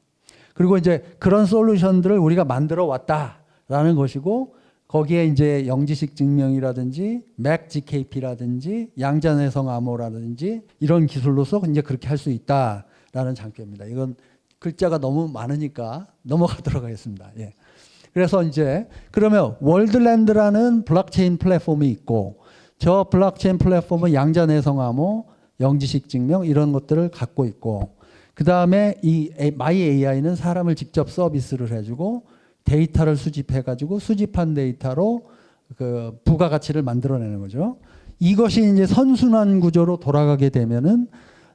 그리고 이제 그런 솔루션들을 우리가 만들어 왔다라는 것이고 거기에 이제 영지식 증명이라든지 MAC-GKP라든지 양자내성 암호라든지 이런 기술로서 이제 그렇게 할 수 있다라는 장점입니다. 이건 글자가 너무 많으니까 넘어가도록 하겠습니다. 예. 그래서 이제 그러면 월드랜드라는 블록체인 플랫폼이 있고 저 블록체인 플랫폼은 양자내성암호, 영지식 증명 이런 것들을 갖고 있고 그 다음에 이 마이 AI는 사람을 직접 서비스를 해주고 데이터를 수집해가지고 수집한 데이터로 그 부가가치를 만들어내는 거죠. 이것이 이제 선순환 구조로 돌아가게 되면은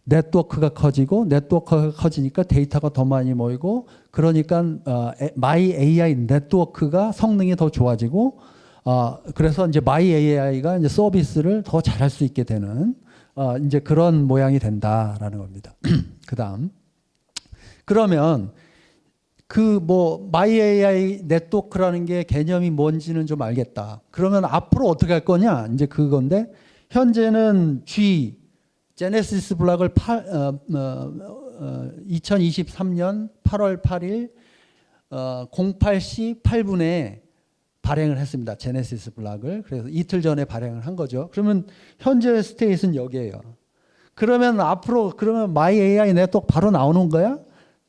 네트워크가 커지고 네트워크가 커지니까 데이터가 더 많이 모이고 그러니까 마이 AI 네트워크가 성능이 더 좋아지고 그래서 이제 마이 AI가 이제 서비스를 더 잘할 수 있게 되는 이제 그런 모양이 된다라는 겁니다. 그다음 그러면 그 뭐 마이 AI 네트워크라는 게 개념이 뭔지는 좀 알겠다. 그러면 앞으로 어떻게 할 거냐? 이제 그건데 현재는 제네시스 블록을 2023년 8월 8일 08시 8분에 발행을 했습니다. 제네시스 블록을. 그래서 이틀 전에 발행을 한 거죠. 그러면 현재 스테이트는 여기에요. 그러면 앞으로 그러면 마이 AI 네트워크 바로 나오는 거야?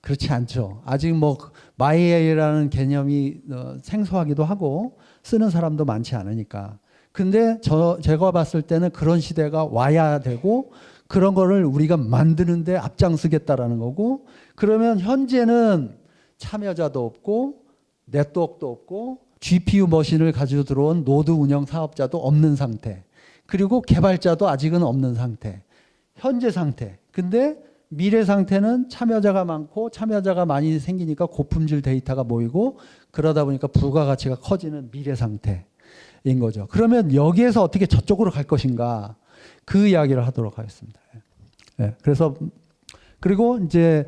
그렇지 않죠. 아직 뭐 마이 AI라는 개념이 생소하기도 하고 쓰는 사람도 많지 않으니까. 근데 제가 봤을 때는 그런 시대가 와야 되고 그런 거를 우리가 만드는데 앞장서겠다라는 거고 그러면 현재는 참여자도 없고 네트워크도 없고 GPU 머신을 가지고 들어온 노드 운영 사업자도 없는 상태 그리고 개발자도 아직은 없는 상태 현재 상태 근데 미래 상태는 참여자가 많고 참여자가 많이 생기니까 고품질 데이터가 모이고 그러다 보니까 부가가치가 커지는 미래 상태인 거죠. 그러면 여기에서 어떻게 저쪽으로 갈 것인가 그 이야기를 하도록 하겠습니다. 네, 그래서 그리고 이제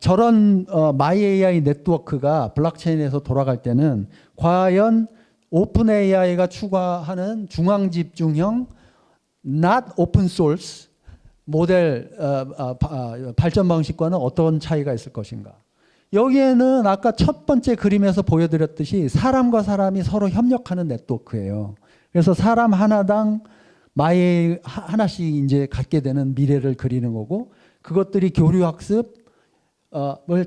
저런 마이 AI 네트워크가 블록체인에서 돌아갈 때는 과연 오픈 AI가 추구하는 중앙 집중형 not open source 모델 발전 방식과는 어떤 차이가 있을 것인가? 여기에는 아까 첫 번째 그림에서 보여드렸듯이 사람과 사람이 서로 협력하는 네트워크예요. 그래서 사람 하나당 마이 하나씩 이제 갖게 되는 미래를 그리는 거고 그것들이 교류 학습을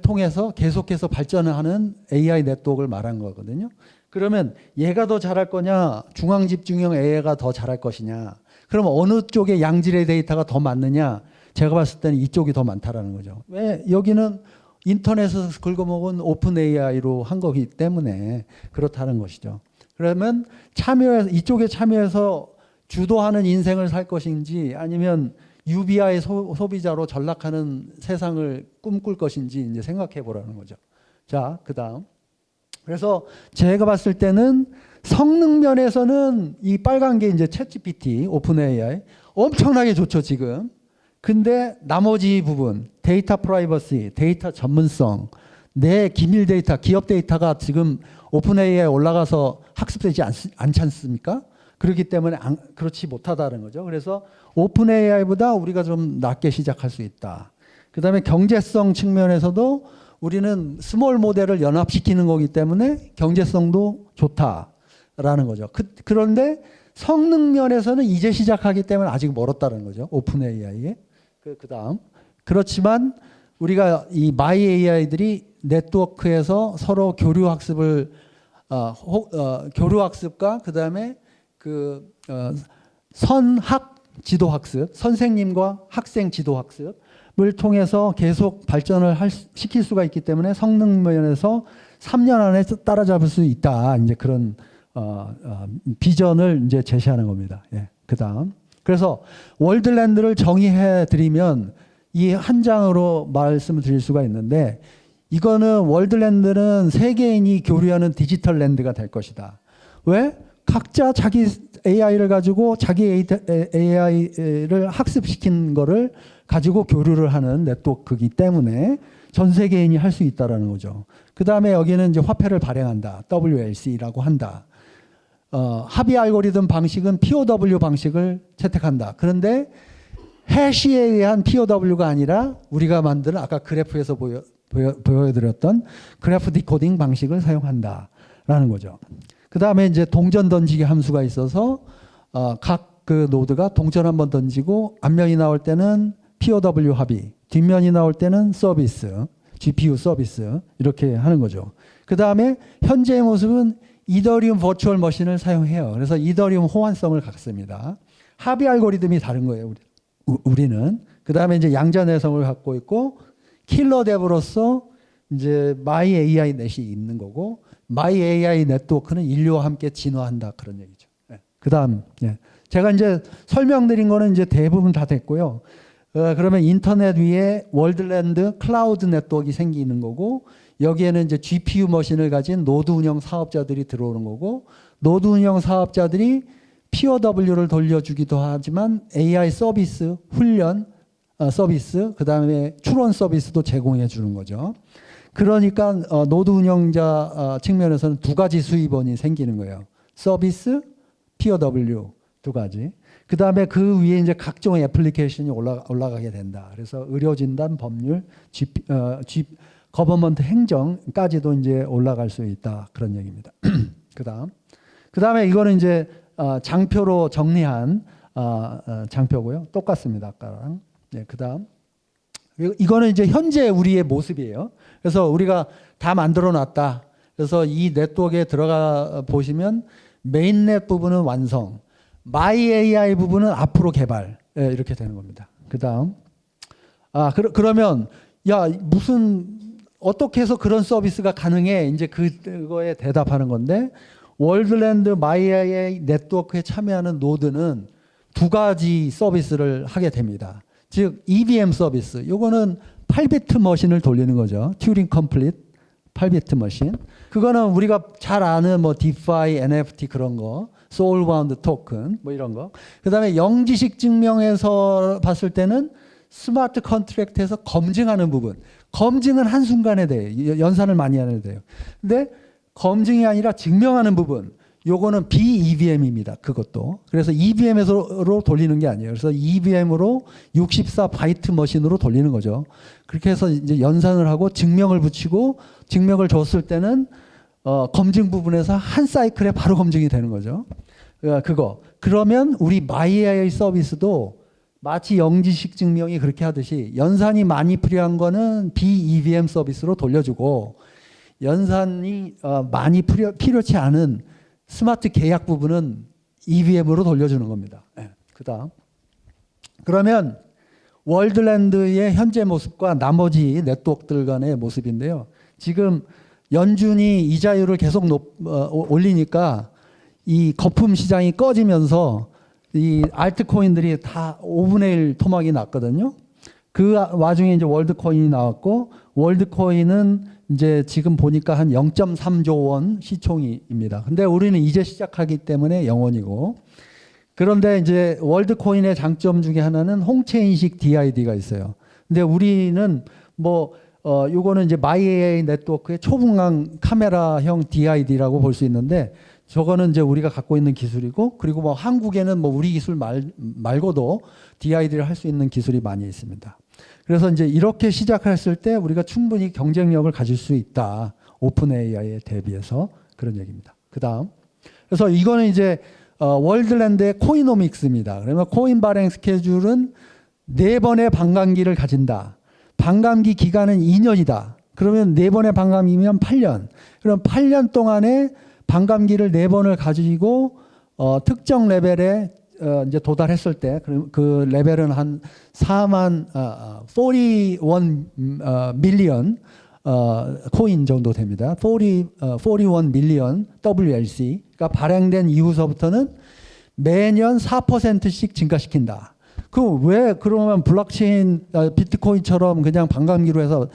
통해서 계속해서 발전하는 AI 네트워크를 말한 거거든요. 그러면 얘가 더 잘할 거냐, 중앙 집중형 AI가 더 잘할 것이냐. 그럼 어느 쪽에 양질의 데이터가 더 많느냐? 제가 봤을 때는 이쪽이 더 많다라는 거죠. 왜? 여기는 인터넷에서 긁어먹은 오픈 AI로 한 거기 때문에 그렇다는 것이죠. 그러면 이쪽에 참여해서 주도하는 인생을 살 것인지 아니면 UBI 소비자로 전락하는 세상을 꿈꿀 것인지 이제 생각해 보라는 거죠. 자, 그다음. 그래서 제가 봤을 때는 성능 면에서는 이 빨간 게 이제 챗GPT, 오픈 AI 엄청나게 좋죠, 지금. 근데 나머지 부분, 데이터 프라이버시, 데이터 전문성, 내 기밀 데이터, 기업 데이터가 지금 오픈 AI에 올라가서 학습되지 않지 않습니까? 그렇기 때문에 그렇지 못하다는 거죠. 그래서 오픈 AI보다 우리가 좀 낮게 시작할 수 있다. 그다음에 경제성 측면에서도 우리는 스몰 모델을 연합시키는 거기 때문에 경제성도 좋다라는 거죠. 그런데 성능 면에서는 이제 시작하기 때문에 아직 멀었다는 거죠. 오픈 AI에. 그다음. 그렇지만 우리가 이 마이 AI들이 네트워크에서 서로 교류 학습을 교류 학습과 그다음에 선학 지도 학습, 선생님과 학생 지도 학습을 통해서 계속 발전을 시킬 수가 있기 때문에 성능 면에서 3년 안에 따라잡을 수 있다. 이제 그런 비전을 이제 제시하는 겁니다. 예. 그다음. 그래서 월드랜드를 정의해 드리면 이 한 장으로 말씀을 드릴 수가 있는데 이거는 월드랜드는 세계인이 교류하는 디지털 랜드가 될 것이다. 왜? 각자 자기 AI를 가지고 자기 AI를 학습시킨 거를 가지고 교류를 하는 네트워크이기 때문에 전 세계인이 할 수 있다라는 거죠. 그 다음에 여기는 이제 화폐를 발행한다. WLC라고 한다. 합의 알고리즘 방식은 POW 방식을 채택한다. 그런데 해시에 의한 POW가 아니라 우리가 만드는 아까 그래프에서 보여드렸던 그래프 디코딩 방식을 사용한다라는 거죠. 그 다음에 이제 동전 던지기 함수가 있어서 각 그 노드가 동전 한번 던지고 앞면이 나올 때는 POW 합의, 뒷면이 나올 때는 서비스, GPU 서비스 이렇게 하는 거죠. 그 다음에 현재의 모습은 이더리움 버추얼 머신을 사용해요. 그래서 이더리움 호환성을 갖습니다. 합의 알고리즘이 다른 거예요. 우리는. 그 다음에 이제 양자 내성을 갖고 있고 킬러 랩으로서 이제 마이 AI 넷이 있는 거고 마이 AI 네트워크는 인류와 함께 진화한다 그런 얘기죠. 그 다음 제가 이제 설명드린 거는 이제 대부분 다 됐고요. 그러면 인터넷 위에 월드랜드 클라우드 네트워크가 생기는 거고 여기에는 이제 GPU 머신을 가진 노드 운영 사업자들이 들어오는 거고 노드 운영 사업자들이 POW를 돌려주기도 하지만 AI 서비스, 훈련 서비스, 그 다음에 추론 서비스도 제공해 주는 거죠. 그러니까 노드 운영자 측면에서는 두 가지 수입원이 생기는 거예요. 서비스, POW 두 가지. 그 다음에 그 위에 이제 각종 애플리케이션이 올라가게 된다. 그래서 의료진단, 법률, 거버먼트 행정까지도 이제 올라갈 수 있다. 그런 얘기입니다. 그 다음에 이거는 이제 장표로 정리한 장표고요. 똑같습니다. 아까랑. 네, 그 다음. 이거는 이제 현재 우리의 모습이에요. 그래서 우리가 다 만들어 놨다. 그래서 이 네트워크에 들어가 보시면 메인넷 부분은 완성, 마이 AI 부분은 앞으로 개발 이렇게 되는 겁니다. 그 다음. 그러면 야 무슨 어떻게 해서 그런 서비스가 가능해? 이제 그거에 대답하는 건데 월드랜드 마이 AI 네트워크에 참여하는 노드는 두 가지 서비스를 하게 됩니다. 즉 EVM 서비스, 요거는 8비트 머신을 돌리는 거죠. 튜링 컴플릿 8비트 머신. 그거는 우리가 잘 아는 뭐 디파이, NFT 그런 거, 소울바운드 토큰 뭐 이런 거. 그다음에 영지식 증명에서 봤을 때는 스마트 컨트랙트에서 검증하는 부분. 검증은 한순간에 돼요. 연산을 많이 하는 돼요. 근데 검증이 아니라 증명하는 부분. 요거는 BEVM입니다. 그것도. 그래서 EVM으로 돌리는 게 아니에요. 그래서 EVM으로 64바이트 머신으로 돌리는 거죠. 그렇게 해서 이제 연산을 하고 증명을 붙이고 증명을 줬을 때는 검증 부분에서 한 사이클에 바로 검증이 되는 거죠. 그거. 그러면 우리 마이AI 서비스도 마치 영지식 증명이 그렇게 하듯이 연산이 많이 필요한 거는 BEVM 서비스로 돌려주고 연산이 많이 필요치 않은 스마트 계약 부분은 EVM으로 돌려주는 겁니다. 네, 그 다음. 그러면 월드랜드의 현재 모습과 나머지 네트워크들 간의 모습인데요. 지금 연준이 이자율을 계속 올리니까 이 거품 시장이 꺼지면서 이 알트코인들이 다 5분의 1 토막이 났거든요. 그 와중에 이제 월드코인이 나왔고 월드코인은 이제 지금 보니까 한 0.3조 원 시총입니다. 근데 우리는 이제 시작하기 때문에 0원이고 그런데 이제 월드코인의 장점 중에 하나는 홍채 인식 DID가 있어요. 근데 우리는 요거는 이제 마이AI 네트워크의 초분광 카메라형 DID라고 볼 수 있는데 저거는 이제 우리가 갖고 있는 기술이고 그리고 한국에는 우리 기술 말고도 DID를 할 수 있는 기술이 많이 있습니다. 그래서 이제 이렇게 시작했을 때 우리가 충분히 경쟁력을 가질 수 있다. 오픈 AI에 대비해서 그런 얘기입니다. 그 다음. 그래서 이거는 이제 월드랜드의 코이노믹스입니다. 그러면 코인 발행 스케줄은 4번의 반감기를 가진다. 반감기 기간은 2년이다. 그러면 4번의 반감기면 8년. 그럼 8년 동안에 반감기를 4번을 가지고 특정 레벨에 이제 도달했을 때 그 레벨은 한 41 밀리언 코인 정도 됩니다. 41 밀리언 WLC가 발행된 이후서부터는 매년 4%씩 증가시킨다. 왜 그러면 블록체인 비트코인처럼 그냥 반감기로 해서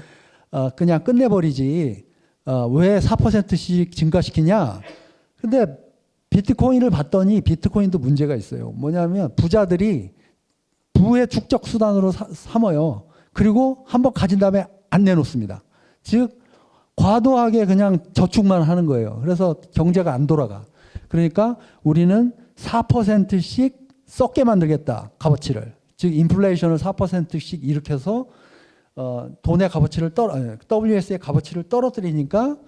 그냥 끝내버리지 왜 4%씩 증가시키냐? 근데 비트코인을 봤더니 비트코인도 문제가 있어요. 뭐냐면 부자들이 부의 축적 수단으로 삼아요. 그리고 한번 가진 다음에 안 내놓습니다. 즉 과도하게 그냥 저축만 하는 거예요. 그래서 경제가 안 돌아가. 그러니까 우리는 4%씩 썩게 만들겠다. 값어치를. 즉 인플레이션을 4%씩 일으켜서 돈의 값어치를 WS의 값어치를 떨어뜨리니까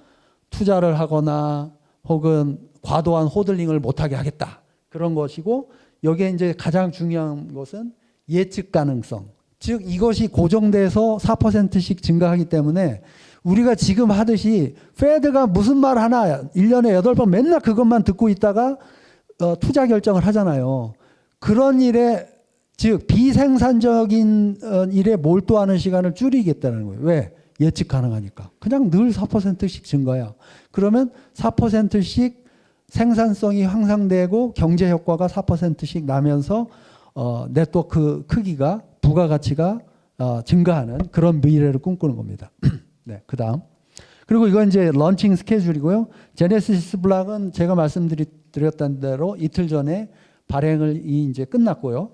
투자를 하거나 혹은 과도한 호들링을 못하게 하겠다. 그런 것이고 여기에 이제 가장 중요한 것은 예측 가능성. 즉 이것이 고정돼서 4%씩 증가하기 때문에 우리가 지금 하듯이 페드가 무슨 말 하나 1년에 8번 맨날 그것만 듣고 있다가 투자 결정을 하잖아요. 그런 일에 즉 비생산적인 일에 몰두하는 시간을 줄이겠다는 거예요. 왜? 예측 가능하니까. 그냥 늘 4%씩 증가야. 그러면 4%씩 생산성이 향상되고 경제 효과가 4%씩 나면서 네트워크 크기가 부가가치가 증가하는 그런 미래를 꿈꾸는 겁니다. 네, 그다음. 그리고 이건 이제 런칭 스케줄이고요. 제네시스 블락은 제가 말씀드렸던 대로 이틀 전에 발행을 이제 끝났고요.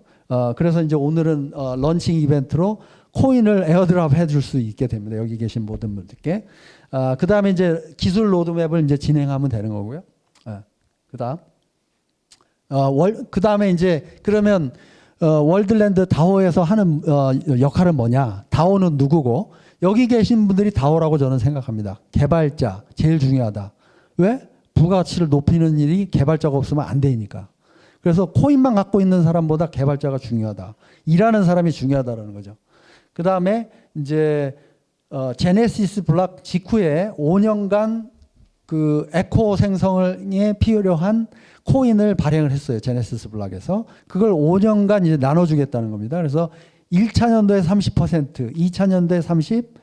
그래서 이제 오늘은 런칭 이벤트로 코인을 에어드랍 해줄 수 있게 됩니다. 여기 계신 모든 분들께. 그다음에 이제 기술 로드맵을 이제 진행하면 되는 거고요. 그다음. 그다음에 이제 그러면 월드랜드 다오에서 하는 역할은 뭐냐? 다오는 누구고? 여기 계신 분들이 다오라고 저는 생각합니다. 개발자 제일 중요하다. 왜? 부가가치를 높이는 일이 개발자가 없으면 안 되니까. 그래서 코인만 갖고 있는 사람보다 개발자가 중요하다. 일하는 사람이 중요하다라는 거죠. 그 다음에 이제 제네시스 블락 직후에 5년간 그 에코 생성에 필요한 코인을 발행을 했어요. 제네시스 블락에서. 그걸 5년간 이제 나눠주겠다는 겁니다. 그래서 1차 년도에 30%, 2차 년도에 30,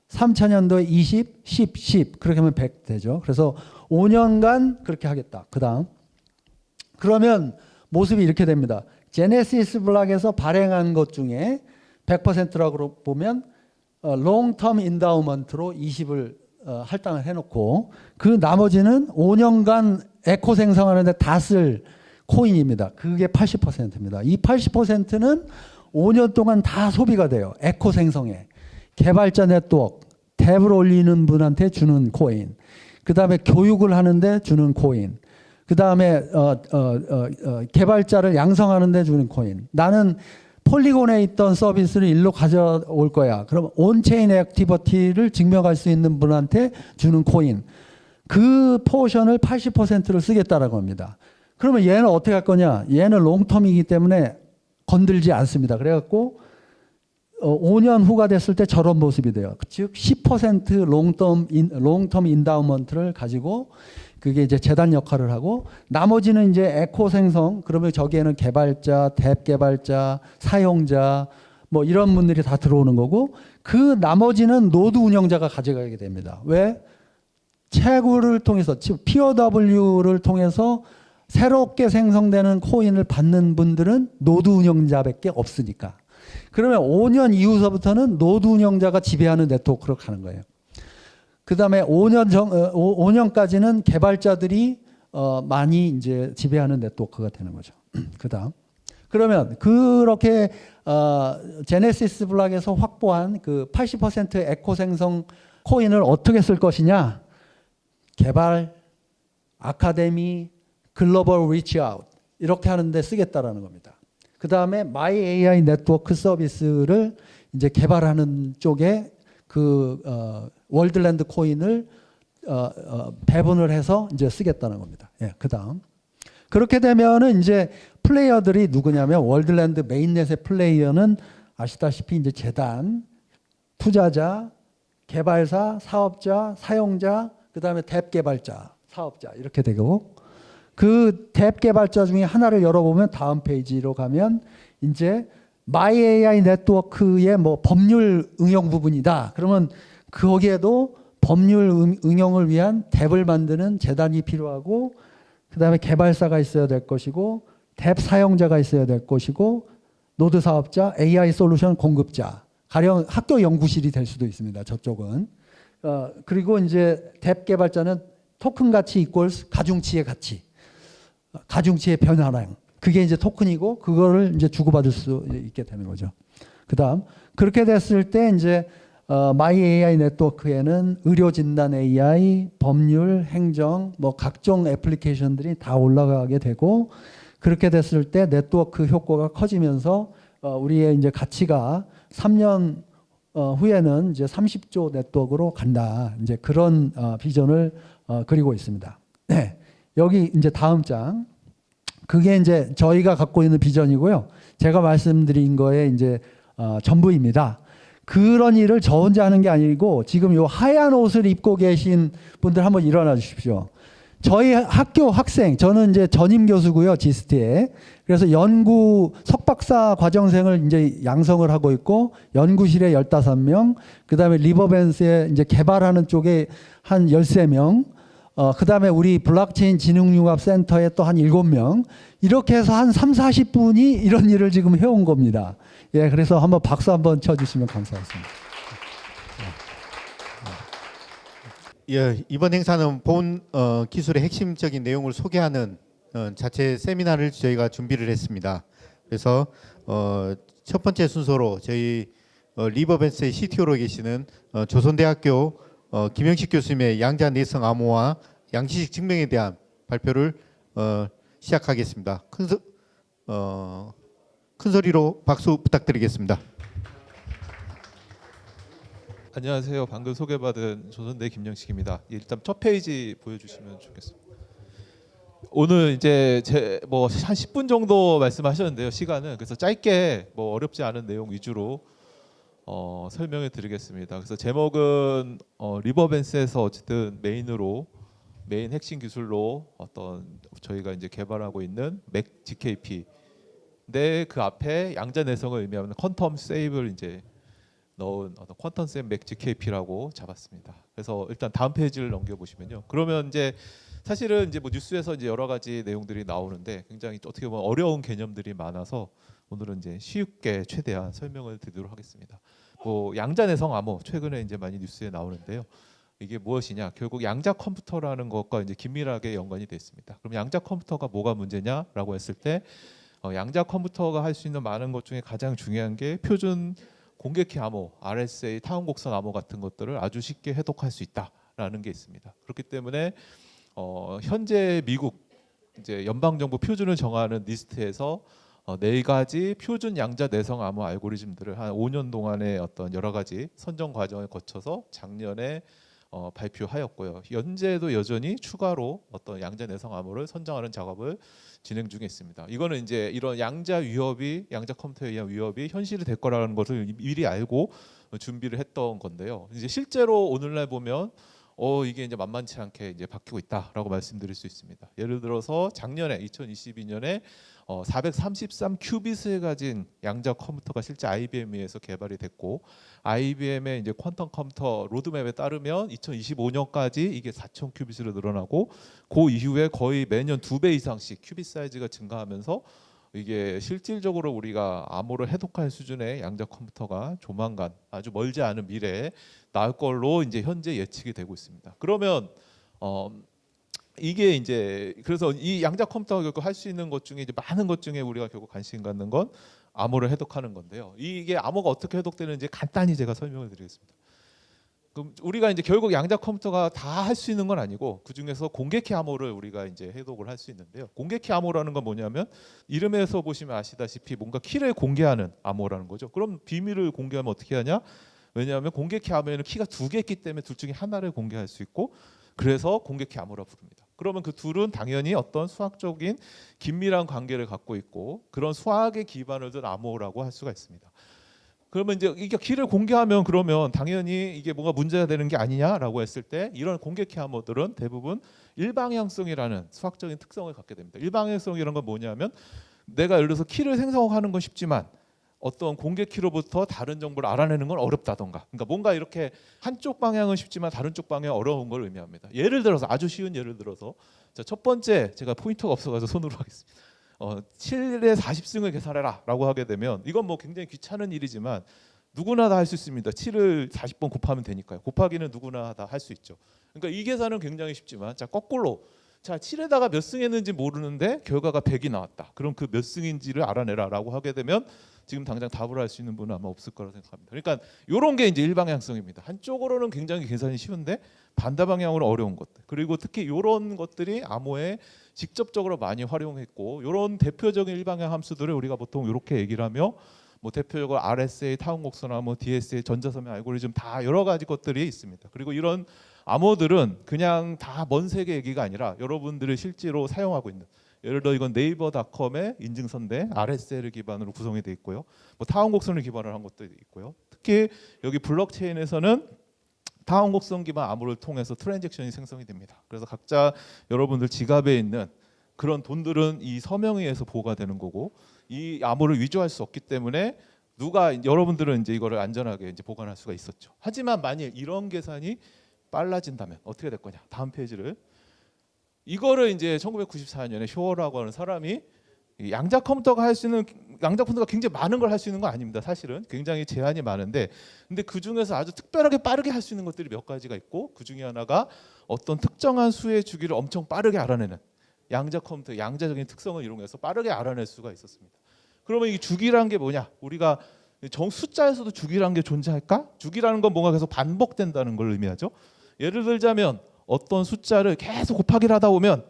3차 년도에 20, 10, 10 그렇게 하면 100 되죠. 그래서 5년간 그렇게 하겠다. 그 다음. 그러면 모습이 이렇게 됩니다. 제네시스 블락에서 발행한 것 중에 100%라고 보면 롱텀 인다우먼트로 20을 할당을 해놓고 그 나머지는 5년간 에코 생성하는데 다 쓸 코인입니다. 그게 80%입니다. 이 80%는 5년 동안 다 소비가 돼요. 에코 생성에. 개발자 네트워크, 탭을 올리는 분한테 주는 코인. 그 다음에 교육을 하는데 주는 코인. 그 다음에 개발자를 양성하는데 주는 코인. 나는 폴리곤에 있던 서비스를 일로 가져올 거야. 그럼 온체인 액티비티를 증명할 수 있는 분한테 주는 코인. 그 포션을 80%를 쓰겠다라고 합니다. 그러면 얘는 어떻게 할 거냐? 얘는 롱텀이기 때문에 건들지 않습니다. 그래갖고 5년 후가 됐을 때 저런 모습이 돼요. 즉 10% 롱텀 인다우먼트를 가지고 그게 이제 재단 역할을 하고 나머지는 이제 에코 생성 그러면 저기에는 개발자, 탭 개발자, 사용자 뭐 이런 분들이 다 들어오는 거고 그 나머지는 노드 운영자가 가져가게 됩니다. 왜? 채굴을 통해서 POW를 통해서 새롭게 생성되는 코인을 받는 분들은 노드 운영자밖에 없으니까. 그러면 5년 이후서부터는 노드 운영자가 지배하는 네트워크로 가는 거예요. 그 다음에 5년까지는 개발자들이 많이 이제 지배하는 네트워크가 되는 거죠. 그 다음. 그러면 그렇게 제네시스 블락에서 확보한 그 80% 에코 생성 코인을 어떻게 쓸 것이냐? 개발, 아카데미, 글로벌 리치아웃 이렇게 하는데 쓰겠다라는 겁니다. 그 다음에 마이 AI 네트워크 서비스를 이제 개발하는 쪽에 그 월드랜드 코인을 배분을 해서 이제 쓰겠다는 겁니다. 예, 그 다음. 그렇게 되면은 이제 플레이어들이 누구냐면 월드랜드 메인넷의 플레이어는 아시다시피 이제 재단, 투자자, 개발사, 사업자, 사용자, 그 다음에 탭 개발자, 사업자 이렇게 되고 그 탭 개발자 중에 하나를 열어보면 다음 페이지로 가면 이제 마이 AI 네트워크의 뭐 법률 응용 부분이다. 그러면 거기에도 법률 응용을 위한 탭을 만드는 재단이 필요하고 그 다음에 개발사가 있어야 될 것이고 탭 사용자가 있어야 될 것이고 노드 사업자, AI 솔루션 공급자 가령 학교 연구실이 될 수도 있습니다. 저쪽은. 그리고 이제 탭 개발자는 토큰 가치 이퀄스 가중치의 가치. 가중치의 변화량. 그게 이제 토큰이고 그거를 이제 주고받을 수 있게 되는 거죠. 그다음 그렇게 됐을 때 이제 마이 AI 네트워크에는 의료 진단 AI, 법률, 행정 뭐 각종 애플리케이션들이 다 올라가게 되고 그렇게 됐을 때 네트워크 효과가 커지면서 우리의 이제 가치가 3년 후에는 이제 30조 네트워크로 간다. 이제 그런 비전을 그리고 있습니다. 네. 여기 이제 다음 장. 그게 이제 저희가 갖고 있는 비전이고요. 제가 말씀드린 거에 이제 전부입니다. 그런 일을 저 혼자 하는 게 아니고 지금 요 하얀 옷을 입고 계신 분들 한번 일어나 주십시오. 저희 학교 학생, 저는 이제 전임 교수고요, 지스트에. 그래서 연구 석박사 과정생을 이제 양성을 하고 있고, 연구실에 15명, 그 다음에 리버밴스에 이제 개발하는 쪽에 한 13명, 그 다음에 우리 블록체인 지능융합센터에 또 한 7명, 이렇게 해서 한 3, 40분이 이런 일을 지금 해온 겁니다. 예, 그래서 한번 박수 한번 쳐주시면 감사하겠습니다. 예, 이번 행사는 본 기술의 핵심적인 내용을 소개하는 자체 세미나를 저희가 준비를 했습니다. 그래서 첫 번째 순서로 저희 리버밴스의 CTO로 계시는 조선대학교 김영식 교수님의 양자 내성 암호와 양지식 증명에 대한 발표를 시작하겠습니다. 큰 소리로 박수 부탁드리겠습니다. 안녕하세요. 방금 소개받은 조선대 김영식입니다. 일단 첫 페이지 보여주시면 좋겠습니다. 오늘 이제 한 10분 정도 말씀하셨는데요. 시간은 그래서 짧게 어렵지 않은 내용 위주로 설명해 드리겠습니다. 그래서 제목은 리버밴스에서 어쨌든 메인 핵심 기술로 어떤 저희가 이제 개발하고 있는 맥 GKP. 근데 그 앞에 양자 내성을 의미하는 퀀텀 세이브를 이제 넣은 어떤 퀀텀 셈 맥 GKP라고 잡았습니다. 그래서 일단 다음 페이지를 넘겨 보시면요. 그러면 이제 사실은 이제 뉴스에서 이제 여러 가지 내용들이 나오는데 굉장히 어떻게 보면 어려운 개념들이 많아서 오늘은 이제 쉽게 최대한 설명을 드리도록 하겠습니다. 양자 내성 암호 최근에 이제 많이 뉴스에 나오는데요. 이게 무엇이냐? 결국 양자 컴퓨터라는 것과 이제 긴밀하게 연관이 돼 있습니다. 그럼 양자 컴퓨터가 뭐가 문제냐라고 했을 때 양자 컴퓨터가 할 수 있는 많은 것 중에 가장 중요한 게 표준 공개키 암호, RSA, 타운곡선 암호 같은 것들을 아주 쉽게 해독할 수 있다라는 게 있습니다. 그렇기 때문에 현재 미국 이제 연방정부 표준을 정하는 리스트에서 4가지 표준 양자 내성 암호 알고리즘들을 한 5년 동안의 어떤 여러 가지 선정 과정을 거쳐서 작년에 발표하였고요. 현재도 여전히 추가로 어떤 양자 내성 암호를 선정하는 작업을 진행 중에 있습니다. 이거는 이제 이런 양자 컴퓨터에 의한 위협이 현실이 될 거라는 것을 미리 알고 준비를 했던 건데요. 이제 실제로 오늘날 보면 이게 이제 만만치 않게 이제 바뀌고 있다라고 말씀드릴 수 있습니다. 예를 들어서 작년에 2022년에 433 큐빗을 가진 양자 컴퓨터가 실제 IBM에서 개발이 됐고, IBM의 이제 퀀텀 컴퓨터 로드맵에 따르면 2025년까지 이게 4,000 큐빗으로 늘어나고, 그 이후에 거의 매년 2배 이상씩 큐빗 사이즈가 증가하면서 이게 실질적으로 우리가 암호를 해독할 수준의 양자 컴퓨터가 조만간 아주 멀지 않은 미래에 나올 걸로 이제 현재 예측이 되고 있습니다. 그러면 이게 이제 그래서 이 양자 컴퓨터가 결국 할 수 있는 것 중에 이제 많은 것 중에 우리가 결국 관심 갖는 건 암호를 해독하는 건데요. 이게 암호가 어떻게 해독되는지 간단히 제가 설명을 드리겠습니다. 그럼 우리가 이제 결국 양자 컴퓨터가 다 할 수 있는 건 아니고 그 중에서 공개키 암호를 우리가 이제 해독을 할 수 있는데요. 공개키 암호라는 건 뭐냐면 이름에서 보시면 아시다시피 뭔가 키를 공개하는 암호라는 거죠. 그럼 비밀을 공개하면 어떻게 하냐? 왜냐하면 공개키 암호에는 키가 2개 있기 때문에 둘 중에 하나를 공개할 수 있고, 그래서 공개키 암호라고 부릅니다. 그러면 그 둘은 당연히 어떤 수학적인 긴밀한 관계를 갖고 있고 그런 수학의 기반을 둔 암호라고 할 수가 있습니다. 그러면 이제 이게 키를 공개하면 그러면 당연히 이게 뭔가 문제가 되는 게 아니냐라고 했을 때 이런 공개키 암호들은 대부분 일방향성이라는 수학적인 특성을 갖게 됩니다. 일방향성이라는 건 뭐냐면 내가 예를 들어서 키를 생성하는 건 쉽지만 어떤 공개 키로부터 다른 정보를 알아내는 건 어렵다던가, 그러니까 뭔가 이렇게 한쪽 방향은 쉽지만 다른 쪽 방향은 어려운 걸 의미합니다. 예를 들어서 아주 쉬운 예를 들어서 첫 번째, 제가 포인터가 없어가지고 손으로 하겠습니다. 7의 40승을 계산해라 라고 하게 되면 이건 뭐 굉장히 귀찮은 일이지만 누구나 다 할 수 있습니다. 7을 40번 곱하면 되니까요. 곱하기는 누구나 다 할 수 있죠. 그러니까 이 계산은 굉장히 쉽지만 거꾸로 7에다가 몇 승했는지 모르는데 결과가 100이 나왔다. 그럼 그 몇 승인지를 알아내라 라고 하게 되면 지금 당장 답을 할 수 있는 분은 아마 없을 거라고 생각합니다. 그러니까 이런 게 이제 일방향성입니다. 한쪽으로는 굉장히 계산이 쉬운데 반대방향으로 어려운 것들, 그리고 특히 이런 것들이 암호에 직접적으로 많이 활용했고, 이런 대표적인 일방향 함수들을 우리가 보통 이렇게 얘기를 하며 대표적으로 RSA, 타운곡선 암호, DSA, 전자서면 알고리즘 다 여러 가지 것들이 있습니다. 그리고 이런 암호들은 그냥 다 먼 세계 얘기가 아니라 여러분들이 실제로 사용하고 있는 예를 들어 이건 네이버닷컴의 인증서인데 RSL을 기반으로 구성이 돼 있고요. 뭐 타원 곡선을 기반으로 한 것도 있고요. 특히 여기 블록체인에서는 타원 곡선 기반 암호를 통해서 트랜잭션이 생성이 됩니다. 그래서 각자 여러분들 지갑에 있는 그런 돈들은 이 서명에 의해서 보호가 되는 거고, 이 암호를 위조할 수 없기 때문에 여러분들은 이제 이거를 안전하게 이제 보관할 수가 있었죠. 하지만 만일 이런 계산이 빨라진다면 어떻게 될 거냐? 다음 페이지를. 이거를 이제 1994년에 쇼어라고 하는 사람이 양자 컴퓨터가 굉장히 많은 걸 할 수 있는 건 아닙니다. 사실은 굉장히 제한이 많은데, 근데 그 중에서 아주 특별하게 빠르게 할 수 있는 것들이 몇 가지가 있고, 그 중에 하나가 어떤 특정한 수의 주기를 엄청 빠르게 알아내는 양자 컴퓨터 양자적인 특성을 이용해서 빠르게 알아낼 수가 있었습니다. 그러면 이 주기라는 게 뭐냐? 우리가 숫자에서도 주기라는 게 존재할까? 주기라는 건 뭔가 계속 반복된다는 걸 의미하죠. 예를 들자면 어떤 숫자를 계속 곱하기를 하다 보면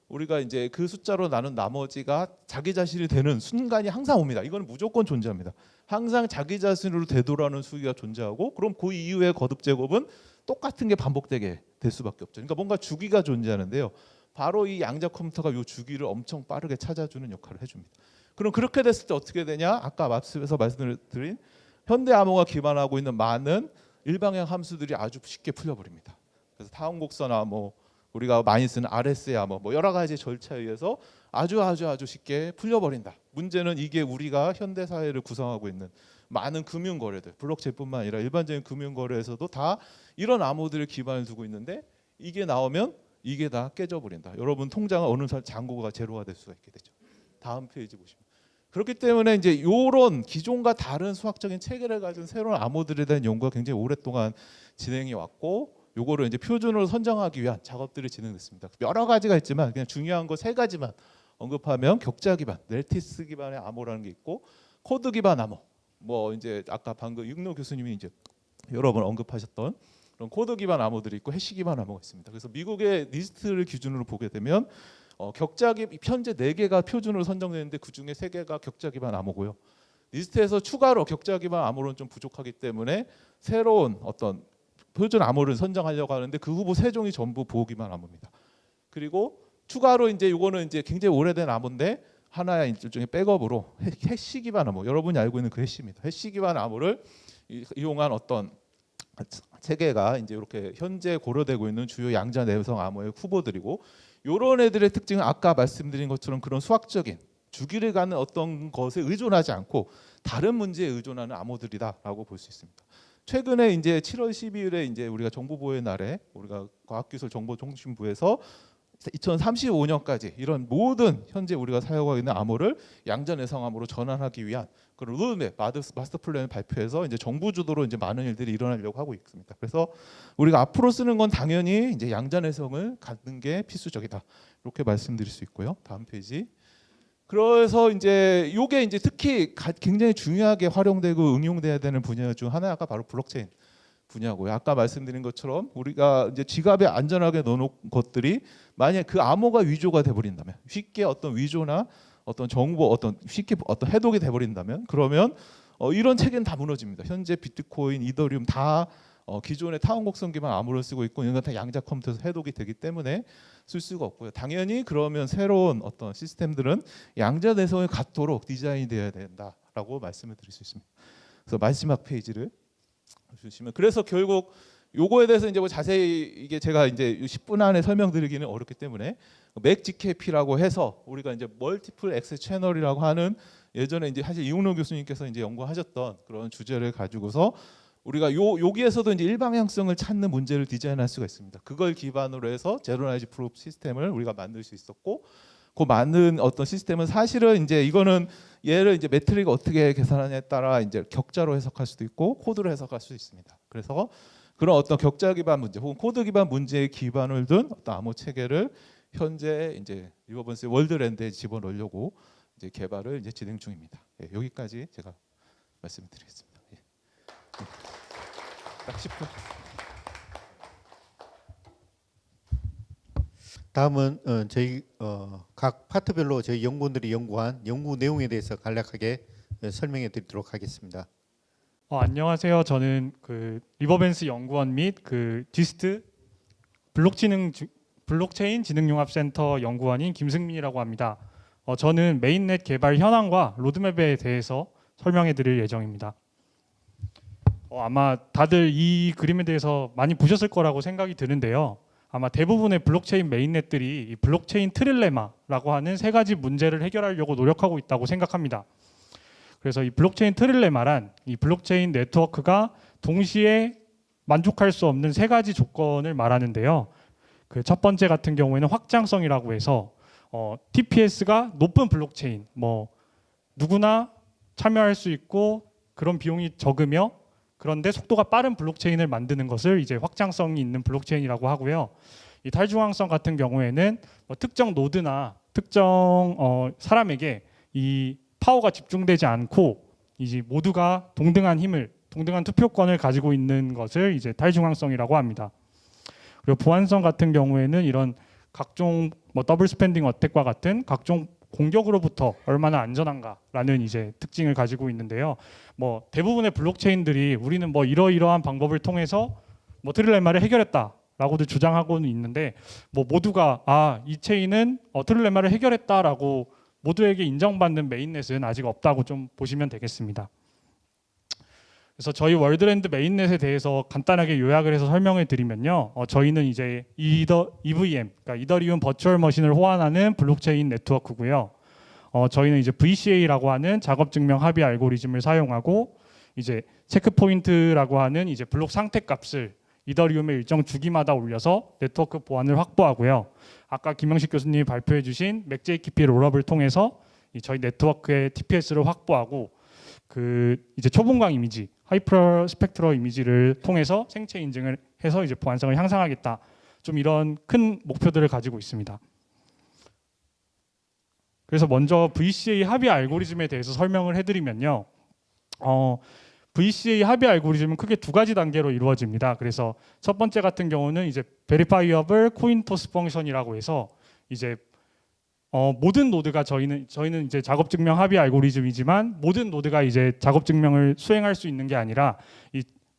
우리가 이제 그 숫자로 나눈 나머지가 자기 자신이 되는 순간이 항상 옵니다. 이거는 무조건 존재합니다. 항상 자기 자신으로 되돌아오는 수기가 존재하고, 그럼 그 이후의 거듭 제곱은 똑같은 게 반복되게 될 수밖에 없죠. 그러니까 뭔가 주기가 존재하는데요. 바로 이 양자 컴퓨터가 이 주기를 엄청 빠르게 찾아주는 역할을 해줍니다. 그럼 그렇게 됐을 때 어떻게 되냐? 아까 앞서서 말씀드린 현대 암호가 기반하고 있는 많은 일방향 함수들이 아주 쉽게 풀려버립니다. 그래서 타원 곡선 암호, 우리가 많이 쓰는 RSA 암호, 뭐 여러 가지 절차에 의해서 아주 쉽게 풀려버린다. 문제는 이게 우리가 현대 사회를 구성하고 있는 많은 금융 거래들, 블록체인뿐만 아니라 일반적인 금융 거래에서도 다 이런 암호들을 기반을 두고 있는데, 이게 나오면 이게 다 깨져버린다. 여러분 통장은 어느 날 잔고가 제로가 될 수가 있게 되죠. 다음 페이지 보시면. 그렇기 때문에 이제 이런 기존과 다른 수학적인 체계를 가진 새로운 암호들에 대한 연구가 굉장히 오랫동안 진행이 왔고, 요거를 이제 표준으로 선정하기 위한 작업들이 진행됐습니다. 여러 가지가 있지만 그냥 중요한 거 세 가지만 언급하면, 격자 기반, 렐티스 기반의 암호라는 게 있고, 코드 기반 암호. 뭐 이제 아까 방금 육로 교수님이 이제 여러 번 언급하셨던 그런 코드 기반 암호들이 있고, 해시 기반 암호가 있습니다. 그래서 미국의 리스트를 기준으로 보게 되면 현재 4개가 표준으로 선정되는데 그 중에 3개가 격자 기반 암호고요. 리스트에서 추가로 격자 기반 암호는 좀 부족하기 때문에 새로운 어떤 표준 암호를 선정하려고 하는데, 그 후보 3종이 전부 보호 기반 암호입니다. 그리고 추가로 이제 이거는 이제 굉장히 오래된 암호인데 하나의 일종의 백업으로 해시 기반 암호, 여러분이 알고 있는 그 해시입니다. 해시 기반 암호를 이용한 어떤 체계가 이제 이렇게 현재 고려되고 있는 주요 양자 내성 암호의 후보들이고, 이런 애들의 특징은 아까 말씀드린 것처럼 그런 수학적인 주기를 가는 어떤 것에 의존하지 않고 다른 문제에 의존하는 암호들이다라고 볼 수 있습니다. 최근에 이제 7월 12일에 이제 우리가 정보보호의 날에 우리가 과학기술정보통신부에서 2035년까지 이런 모든 현재 우리가 사용하고 있는 암호를 양자 내성 암호로 전환하기 위한 그런 로드맵 마스터 플랜을 발표해서 이제 정부 주도로 이제 많은 일들이 일어나려고 하고 있습니다. 그래서 우리가 앞으로 쓰는 건 당연히 이제 양자 내성을 갖는 게 필수적이다. 이렇게 말씀드릴 수 있고요. 다음 페이지. 그래서 이제 요게 이제 특히 굉장히 중요하게 활용되고 응용돼야 되는 분야 중 하나가 바로 블록체인 분야고요. 아까 말씀드린 것처럼 우리가 이제 지갑에 안전하게 넣어놓은 것들이 만약 그 암호가 위조가 돼버린다면, 쉽게 어떤 위조나 어떤 정보 쉽게 어떤 해독이 돼버린다면, 그러면 이런 체계는 다 무너집니다. 현재 비트코인, 이더리움 다 기존의 타원 곡선 기반 암호를 쓰고 있고, 이런 건 다 양자 컴퓨터에서 해독이 되기 때문에 쓸 수가 없고요. 당연히 그러면 새로운 어떤 시스템들은 양자 내성을 갖도록 디자인이 되어야 된다라고 말씀을 드릴 수 있습니다. 그래서 마지막 페이지를 주시면, 그래서 결국 요거에 대해서 이제 뭐 자세히 이게 제가 이제 10분 안에 설명드리기는 어렵기 때문에 맥GKP라고 해서 우리가 이제 멀티플 액세스 채널이라고 하는, 예전에 이제 사실 이웅로 교수님께서 이제 연구하셨던 그런 주제를 가지고서 우리가 여기에서도 이제 일방향성을 찾는 문제를 디자인할 수가 있습니다. 그걸 기반으로 해서 제너럴라이즈 프루프 시스템을 우리가 만들 수 있었고, 그 만든 어떤 시스템은 사실은 이제 이거는 얘를 이제 매트릭을 어떻게 계산하냐에 따라 이제 격자로 해석할 수도 있고 코드로 해석할 수도 있습니다. 그래서 그런 어떤 격자 기반 문제 혹은 코드 기반 문제에 기반을 둔 어떤 암호 체계를 현재 이제 리버번스 월드랜드에 집어넣으려고 이제 개발을 이제 진행 중입니다. 예, 여기까지 제가 말씀드리겠습니다. 예. 딱 10분. 다음은 저희 각 파트별로 저희 연구원들이 연구한 연구 내용에 대해서 간략하게 설명해 드리도록 하겠습니다. 안녕하세요. 저는 그 리버벤스 연구원 및 그 디스트 블록체인 지능융합센터 연구원인 김승민이라고 합니다. 저는 메인넷 개발 현황과 로드맵에 대해서 설명해 드릴 예정입니다. 아마 다들 이 그림에 대해서 많이 보셨을 거라고 생각이 드는데요. 아마 대부분의 블록체인 메인넷들이 이 블록체인 트릴레마라고 하는 세 가지 문제를 해결하려고 노력하고 있다고 생각합니다. 그래서 이 블록체인 트릴레마란 이 블록체인 네트워크가 동시에 만족할 수 없는 세 가지 조건을 말하는데요. 그 첫 번째 같은 경우에는 확장성이라고 해서 TPS가 높은 블록체인, 뭐 누구나 참여할 수 있고 그런 비용이 적으며 그런데 속도가 빠른 블록체인을 만드는 것을 이제 확장성이 있는 블록체인이라고 하고요. 이 탈중앙성 같은 경우에는 뭐 특정 노드나 특정 사람에게 이 파워가 집중되지 않고 이제 모두가 동등한 힘을, 동등한 투표권을 가지고 있는 것을 이제 탈중앙성이라고 합니다. 그리고 보안성 같은 경우에는 이런 각종 뭐 더블 스pen딩 어택과 같은 각종 공격으로부터 얼마나 안전한가라는 이제 특징을 가지고 있는데요. 뭐 대부분의 블록체인들이 우리는 뭐 이러이러한 방법을 통해서 뭐 트릴레마를 해결했다라고도 주장하고는 있는데 뭐 모두가 이 체인은 트릴레마를 해결했다라고 모두에게 인정받는 메인넷은 아직 없다고 좀 보시면 되겠습니다. 그래서 저희 월드랜드 메인넷에 대해서 간단하게 요약을 해서 설명을 드리면요. 저희는 이제 EVM, 그러니까 이더리움 버추얼 머신을 호환하는 블록체인 네트워크고요. 저희는 이제 VCA라고 하는 작업 증명 합의 알고리즘을 사용하고 이제 체크 포인트라고 하는 이제 블록 상태 값을 이더리움의 일정 주기마다 올려서 네트워크 보안을 확보하고요. 아까 김영식 교수님이 발표해 주신 맥JKP 롤업을 통해서 저희 네트워크의 TPS를 확보하고 그 이제 초분광 이미지, 하이퍼 스펙트럴 이미지를 통해서 생체 인증을 해서 이제 보안성을 향상하겠다. 좀 이런 큰 목표들을 가지고 있습니다. 그래서 먼저 VCA 합의 알고리즘에 대해서 설명을 해드리면요. VCA 합의 알고리즘은 크게 두 가지 단계로 이루어집니다. 그래서 첫 번째 같은 경우는 이제 Verifiable Coin Toss 펑션이라고 해서 이제 모든 노드가 저희는 이제 작업 증명 합의 알고리즘이지만 모든 노드가 이제 작업 증명을 수행할 수 있는 게 아니라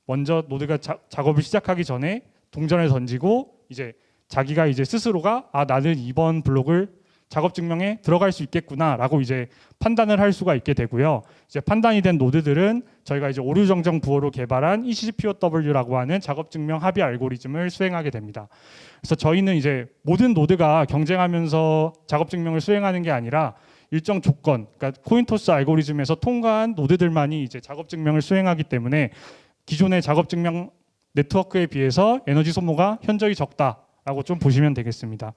먼저 노드가 작업을 시작하기 전에 동전을 던지고 이제 자기가 이제 스스로가 나는 이번 블록을 작업 증명에 들어갈 수 있겠구나라고 이제 판단을 할 수가 있게 되고요. 이제 판단이 된 노드들은 저희가 이제 오류 정정 부호로 개발한 ECCPOW라고 하는 작업 증명 합의 알고리즘을 수행하게 됩니다. 그래서 저희는 이제 모든 노드가 경쟁하면서 작업 증명을 수행하는 게 아니라 일정 조건, 그러니까 코인토스 알고리즘에서 통과한 노드들만이 이제 작업 증명을 수행하기 때문에 기존의 작업 증명 네트워크에 비해서 에너지 소모가 현저히 적다라고 좀 보시면 되겠습니다.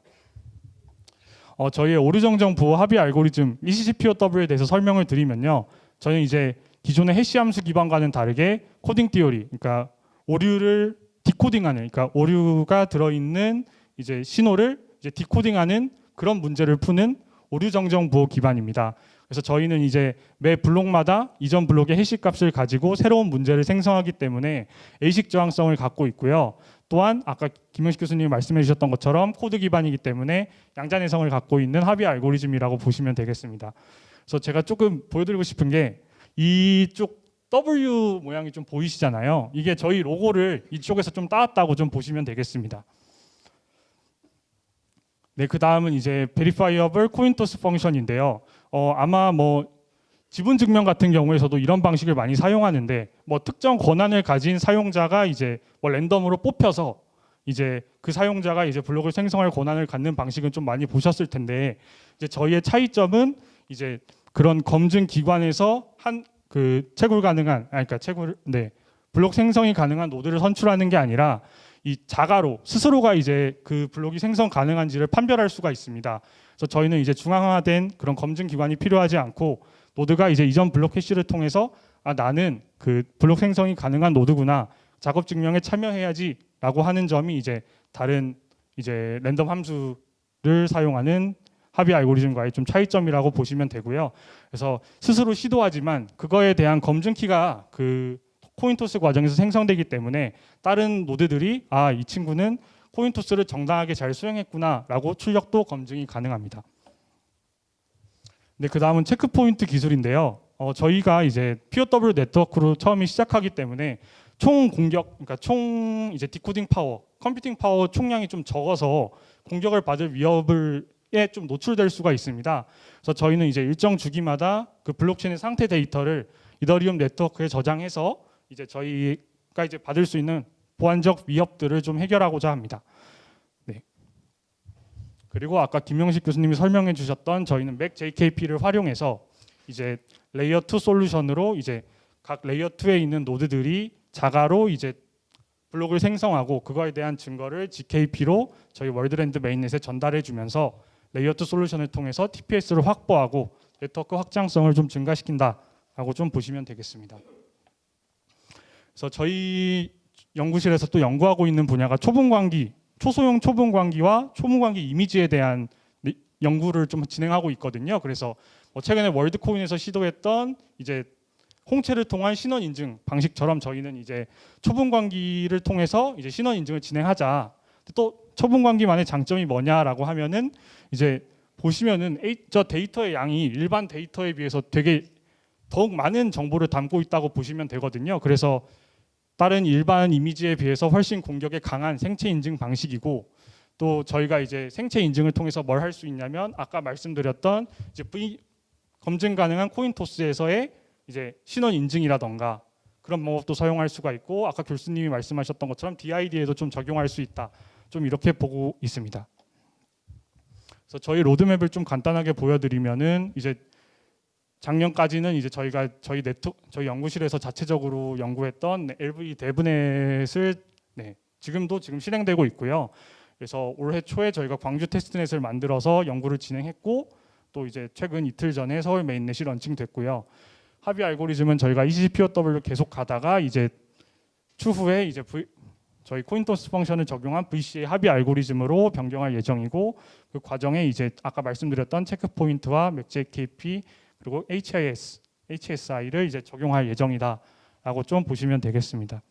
저희의 오류 정정 부호 합의 알고리즘 ECCPOW에 대해서 설명을 드리면요. 저는 이제 기존의 해시 함수 기반과는 다르게 코딩 티오리, 그러니까 오류를 디코딩하는, 그러니까 오류가 들어있는 이제 신호를 이제 디코딩하는 그런 문제를 푸는 오류 정정 부호 기반입니다. 그래서 저희는 이제 매 블록마다 이전 블록의 해시 값을 가지고 새로운 문제를 생성하기 때문에 에이식 저항성을 갖고 있고요. 또한 아까 김영식 교수님이 말씀해 주셨던 것처럼 코드 기반이기 때문에 양자내성을 갖고 있는 합의 알고리즘이라고 보시면 되겠습니다. 그래서 제가 조금 보여드리고 싶은 게 이쪽 W 모양이 좀 보이시잖아요. 이게 저희 로고를 이쪽에서 좀 따왔다고 좀 보시면 되겠습니다. 네, 그 다음은 이제 Verifiable Coin Toss 펑션인데요. 아마 뭐 지분 증명 같은 경우에서도 이런 방식을 많이 사용하는데 뭐 특정 권한을 가진 사용자가 이제 뭐 랜덤으로 뽑혀서 이제 그 사용자가 이제 블록을 생성할 권한을 갖는 방식은 좀 많이 보셨을 텐데 이제 저희의 차이점은 이제 그런 검증 기관에서 한 그 채굴 가능한 블록 생성이 가능한 노드를 선출하는 게 아니라 이 자가로 스스로가 이제 그 블록이 생성 가능한지를 판별할 수가 있습니다. 그래서 저희는 이제 중앙화된 그런 검증 기관이 필요하지 않고 노드가 이제 이전 블록 해시를 통해서 나는 그 블록 생성이 가능한 노드구나, 작업 증명에 참여해야지라고 하는 점이 이제 다른 이제 랜덤 함수를 사용하는 합의 알고리즘과의 좀 차이점이라고 보시면 되고요. 그래서 스스로 시도하지만 그거에 대한 검증 키가 그 코인토스 과정에서 생성되기 때문에 다른 노드들이 이 친구는 코인토스를 정당하게 잘 수행했구나라고 출력도 검증이 가능합니다. 네, 그 다음은 체크포인트 기술인데요. 저희가 이제 POW 네트워크로 처음에 시작하기 때문에 총 공격, 그러니까 총 이제 디코딩 파워, 컴퓨팅 파워 총량이 좀 적어서 공격을 받을 위협에 좀 노출될 수가 있습니다. 그래서 저희는 이제 일정 주기마다 그 블록체인의 상태 데이터를 이더리움 네트워크에 저장해서 이제 저희가 이제 받을 수 있는 보안적 위협들을 좀 해결하고자 합니다. 네. 그리고 아까 김명식 교수님이 설명해 주셨던 저희는 맥 JKP를 활용해서 이제 레이어 2 솔루션으로 이제 각 레이어 2에 있는 노드들이 자가로 이제 블록을 생성하고 그거에 대한 증거를 GKP로 저희 월드랜드 메인넷에 전달해 주면서 레이어 2 솔루션을 통해서 TPS를 확보하고 네트워크 확장성을 좀 증가시킨다라고 좀 보시면 되겠습니다. 그래서 저희 연구실에서 또 연구하고 있는 분야가 초분광기, 초소형 초분광기와 초분광기 이미지에 대한 연구를 좀 진행하고 있거든요. 그래서 최근에 월드코인에서 시도했던 이제 홍채를 통한 신원 인증 방식처럼 저희는 이제 초분광기를 통해서 이제 신원 인증을 진행하자. 또 초분광기만의 장점이 뭐냐라고 하면은 이제 보시면은 저 데이터의 양이 일반 데이터에 비해서 되게 더욱 많은 정보를 담고 있다고 보시면 되거든요. 그래서 다른 일반 이미지에 비해서 훨씬 공격에 강한 생체 인증 방식이고, 또 저희가 이제 생체 인증을 통해서 뭘 할 수 있냐면 아까 말씀드렸던 이제 검증 가능한 코인토스에서의 이제 신원 인증이라던가 그런 방법도 사용할 수가 있고, 아까 교수님이 말씀하셨던 것처럼 DID에도 좀 적용할 수 있다. 좀 이렇게 보고 있습니다. 그래서 저희 로드맵을 좀 간단하게 보여드리면은 이제 작년까지는 이제 저희가 저희 연구실에서 자체적으로 연구했던 LV 데브넷을 지금 실행되고 있고요. 그래서 올해 초에 저희가 광주 테스트넷을 만들어서 연구를 진행했고, 또 이제 최근 이틀 전에 서울 메인넷이 런칭됐고요. 합의 알고리즘은 저희가 ECPOW 계속 가다가 이제 추후에 이제 저희 코인토스 펑션을 적용한 VCA 합의 알고리즘으로 변경할 예정이고, 그 과정에 이제 아까 말씀드렸던 체크 포인트와 맥JKP 그리고 HSI를 이제 적용할 예정이다라고 좀 보시면 되겠습니다.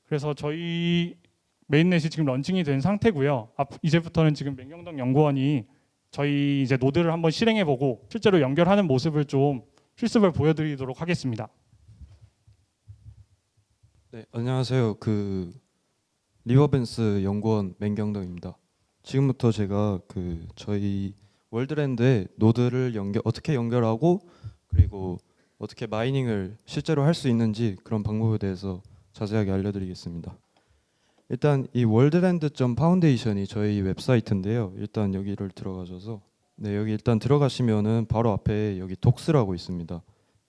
그래서 저희 메인넷이 지금 런칭이 된 상태고요. 이제부터는 지금 맹경덕 연구원이 저희 이제 노드를 한번 실행해보고 실제로 연결하는 모습을 좀 실습을 보여드리도록 하겠습니다. 네, 안녕하세요. 리버벤스 연구원 맹경덕입니다. 지금부터 제가 저희 월드랜드에 노드를 어떻게 연결하고, 그리고 어떻게 마이닝을 실제로 할 수 있는지 그런 방법에 대해서 자세하게 알려드리겠습니다. 일단 이 월드랜드.파운데이션이 저희 웹사이트인데요. 일단 여기를 들어가셔서 여기 일단 들어가시면은 바로 앞에 여기 독스라고 있습니다.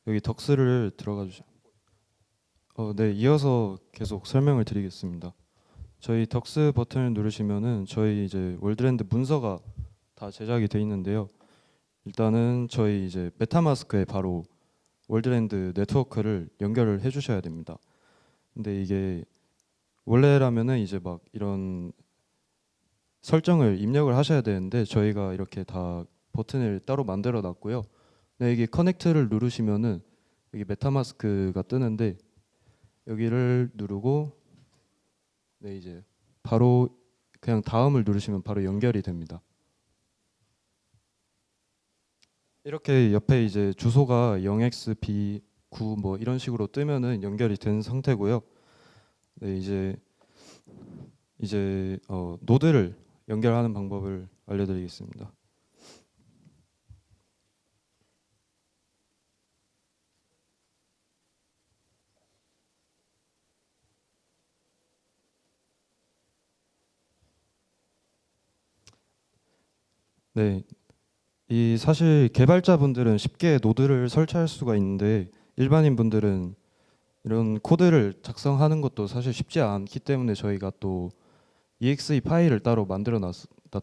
여기 독스를 들어가 주시면 이어서 계속 설명을 드리겠습니다. 저희 덕스 버튼을 누르시면은 저희 이제 월드랜드 문서가 다 제작이 돼 있는데요. 일단은 저희 이제 메타마스크에 바로 월드랜드 네트워크를 연결을 해 주셔야 됩니다. 근데 이게 원래라면은 이제 막 이런 설정을 입력을 하셔야 되는데 저희가 이렇게 다 버튼을 따로 만들어 놨고요. 이게 커넥트를 누르시면은 여기 메타마스크가 뜨는데 여기를 누르고 이제 바로 그냥 다음을 누르시면 바로 연결이 됩니다. 이렇게 옆에 이제 주소가 0xb9 뭐 이런 식으로 뜨면은 연결이 된 상태고요. 이제 노드를 연결하는 방법을 알려드리겠습니다. 이 사실 개발자분들은 쉽게 노드를 설치할 수가 있는데 일반인 분들은 이런 코드를 작성하는 것도 사실 쉽지 않기 때문에 저희가 또 exe 파일을 따로 만들어 놨습니다.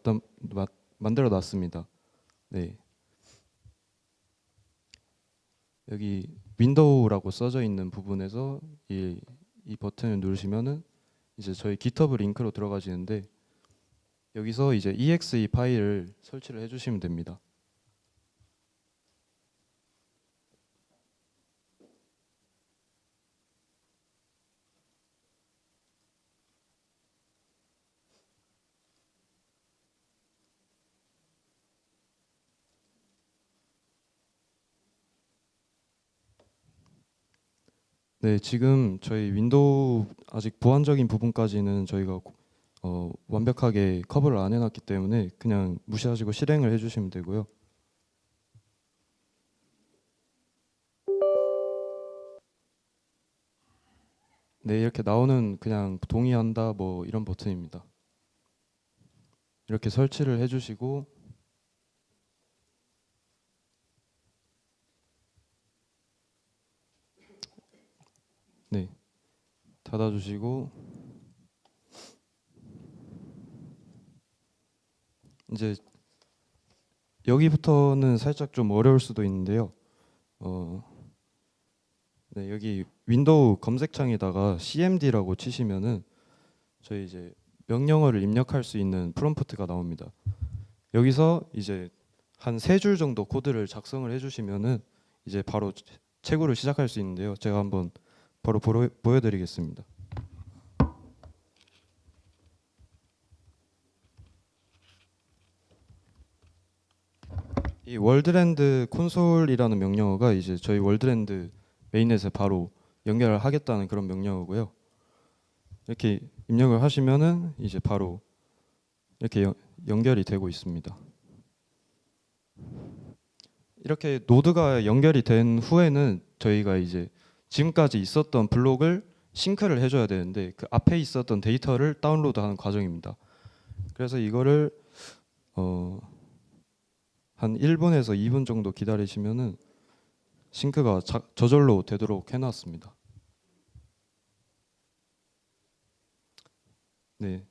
여기 윈도우라고 써져 있는 부분에서 이 버튼을 누르시면은 이제 저희 GitHub 링크로 들어가시는데 여기서 이제 exe 파일을 설치를 해주시면 됩니다. 네, 지금 저희 윈도우 아직 보안적인 부분까지는 저희가 완벽하게 커버를 안 해놨기 때문에 그냥 무시하시고 실행을 해주시면 되고요. 네, 이렇게 나오는 그냥 동의한다 뭐 이런 버튼입니다. 이렇게 설치를 해주시고 네, 닫아주시고 이제 여기부터는 살짝 좀 어려울 수도 있는데요. 네, 여기 윈도우 검색창에다가 cmd라고 치시면은 저희 이제 명령어를 입력할 수 있는 프롬프트가 나옵니다. 여기서 이제 한 3줄 정도 코드를 작성을 해주시면은 이제 바로 채굴을 시작할 수 있는데요. 제가 한번 바로 보여드리겠습니다. 이 월드랜드 콘솔이라는 명령어가 이제 저희 월드랜드 메인넷에 바로 연결을 하겠다는 그런 명령어고요. 이렇게 입력을 하시면은 이제 바로 이렇게 연결이 되고 있습니다. 이렇게 노드가 연결이 된 후에는 저희가 이제 지금까지 있었던 블록을 싱크를 해줘야 되는데 그 앞에 있었던 데이터를 다운로드하는 과정입니다. 그래서 이거를 한 1분에서 2분 정도 기다리시면은 싱크가 저절로 되도록 해놨습니다. 네,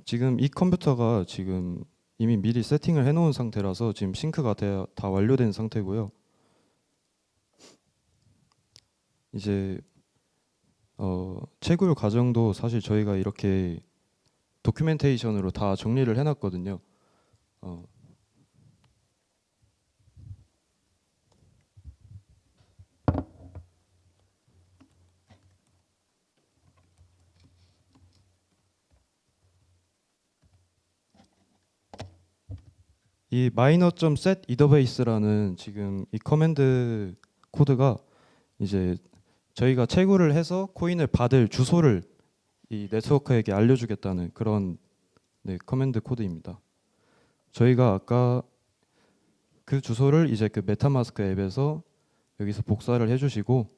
지금 이 컴퓨터가 지금 이미 미리 세팅을 해놓은 상태라서 지금 싱크가 다 완료된 상태고요. 이제 채굴 과정도 사실 저희가 이렇게 도큐멘테이션으로 다 정리를 해놨거든요. 이 minor.set 이더베이스라는 지금 이 커맨드 코드가 이제 저희가 채굴을 해서 코인을 받을 주소를 이 네트워크에게 알려주겠다는 그런 커맨드 코드입니다. 저희가 아까 그 주소를 이제 그 메타마스크 앱에서 여기서 복사를 해주시고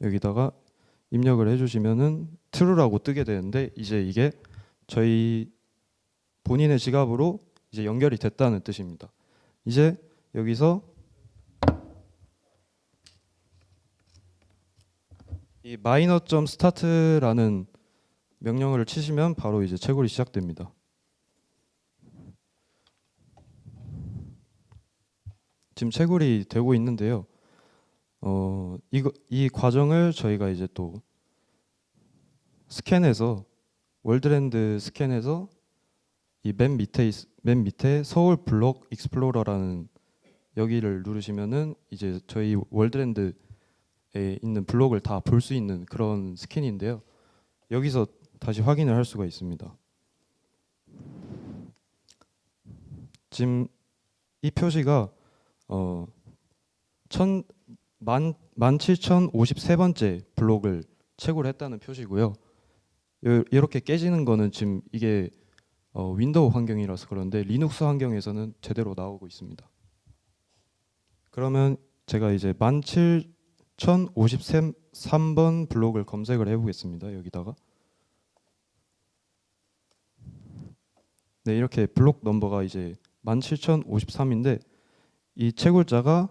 여기다가 입력을 해주시면은 true라고 뜨게 되는데 이제 이게 저희 본인의 지갑으로 이제 연결이 됐다는 뜻입니다. 이제 여기서 이 minor.start라는 명령어를 치시면 바로 이제 채굴이 시작됩니다. 지금 채굴이 되고 있는데요. 이 과정을 저희가 이제 또 스캔해서 월드랜드 스캔해서 이 맨 밑에 서울 블록 익스플로러라는 여기를 누르시면은 이제 저희 월드랜드에 있는 블록을 다 볼 수 있는 그런 스캔인데요. 여기서 다시 확인을 할 수가 있습니다. 지금 이 표시가 17,053번째 블록을 채굴 했다는 표시고요. 이렇게 깨지는 거는 지금 이게 윈도우 환경이라서 그런데 리눅스 환경에서는 제대로 나오고 있습니다. 그러면 제가 이제 17,053번 블록을 검색을 해보겠습니다. 여기다가 네, 이렇게 블록 넘버가 이제 17,053인데 이 채굴자가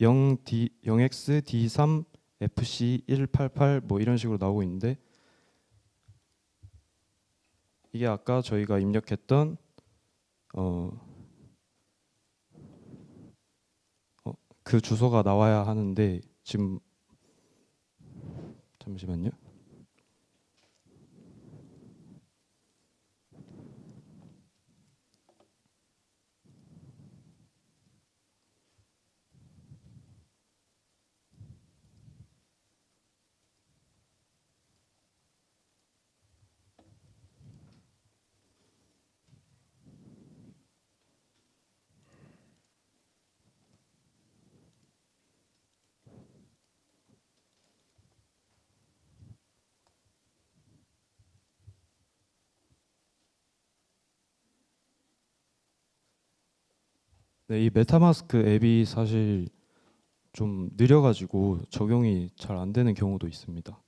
0xD3FC188 뭐 이런 식으로 나오고 있는데 이게 아까 저희가 입력했던 그 주소가 나와야 하는데 지금 잠시만요. 네, 이 메타마스크 앱이 사실 좀 느려가지고 적용이 잘 안 되는 경우도 있습니다.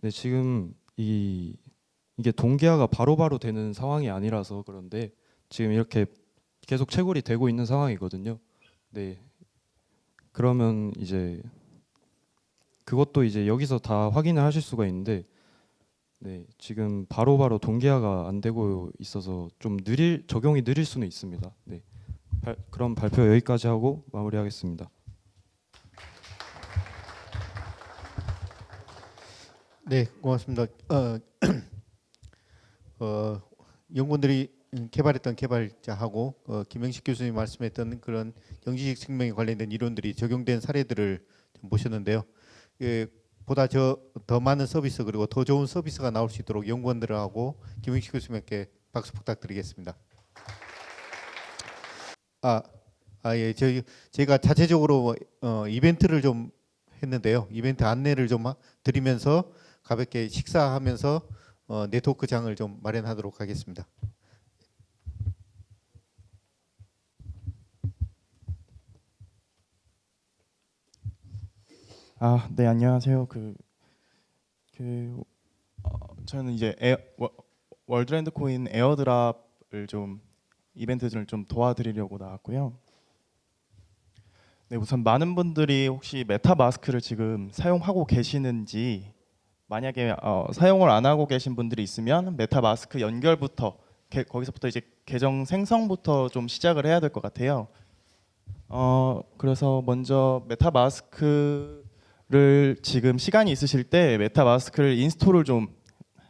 네, 지금 이게 동기화가 바로바로 되는 상황이 아니라서 그런데 지금 이렇게 계속 채굴이 되고 있는 상황이거든요. 네, 그러면 이제 그것도 이제 여기서 다 확인을 하실 수가 있는데, 네, 지금 바로바로 동기화가 안 되고 있어서 좀 적용이 느릴 수는 있습니다. 네, 그럼 발표 여기까지 하고 마무리하겠습니다. 네, 고맙습니다. 연구원들이 개발했던 개발자하고 김영식 교수님이 말씀했던 그런 영지식 생명에 관련된 이론들이 적용된 사례들을 좀 보셨는데요. 예, 보다 더 많은 서비스 그리고 더 좋은 서비스가 나올 수 있도록 연구원들하고 김영식 교수님께 박수 부탁드리겠습니다. 예, 저희가 자체적으로 이벤트를 좀 했는데요. 이벤트 안내를 좀 드리면서 가볍게 식사하면서 네트워크장을 좀 마련하도록 하겠습니다. 네, 안녕하세요. 저는 이제 월드랜드 코인 에어드랍을 좀 이벤트를 좀 도와드리려고 나왔고요. 네, 우선 많은 분들이 혹시 메타마스크를 지금 사용하고 계시는지, 만약에 사용을 안 하고 계신 분들이 있으면 메타마스크 연결부터 거기서부터 이제 계정 생성부터 좀 시작을 해야 될 것 같아요. 그래서 먼저 메타마스크를 지금 시간이 있으실 때 메타마스크를 인스톨을 좀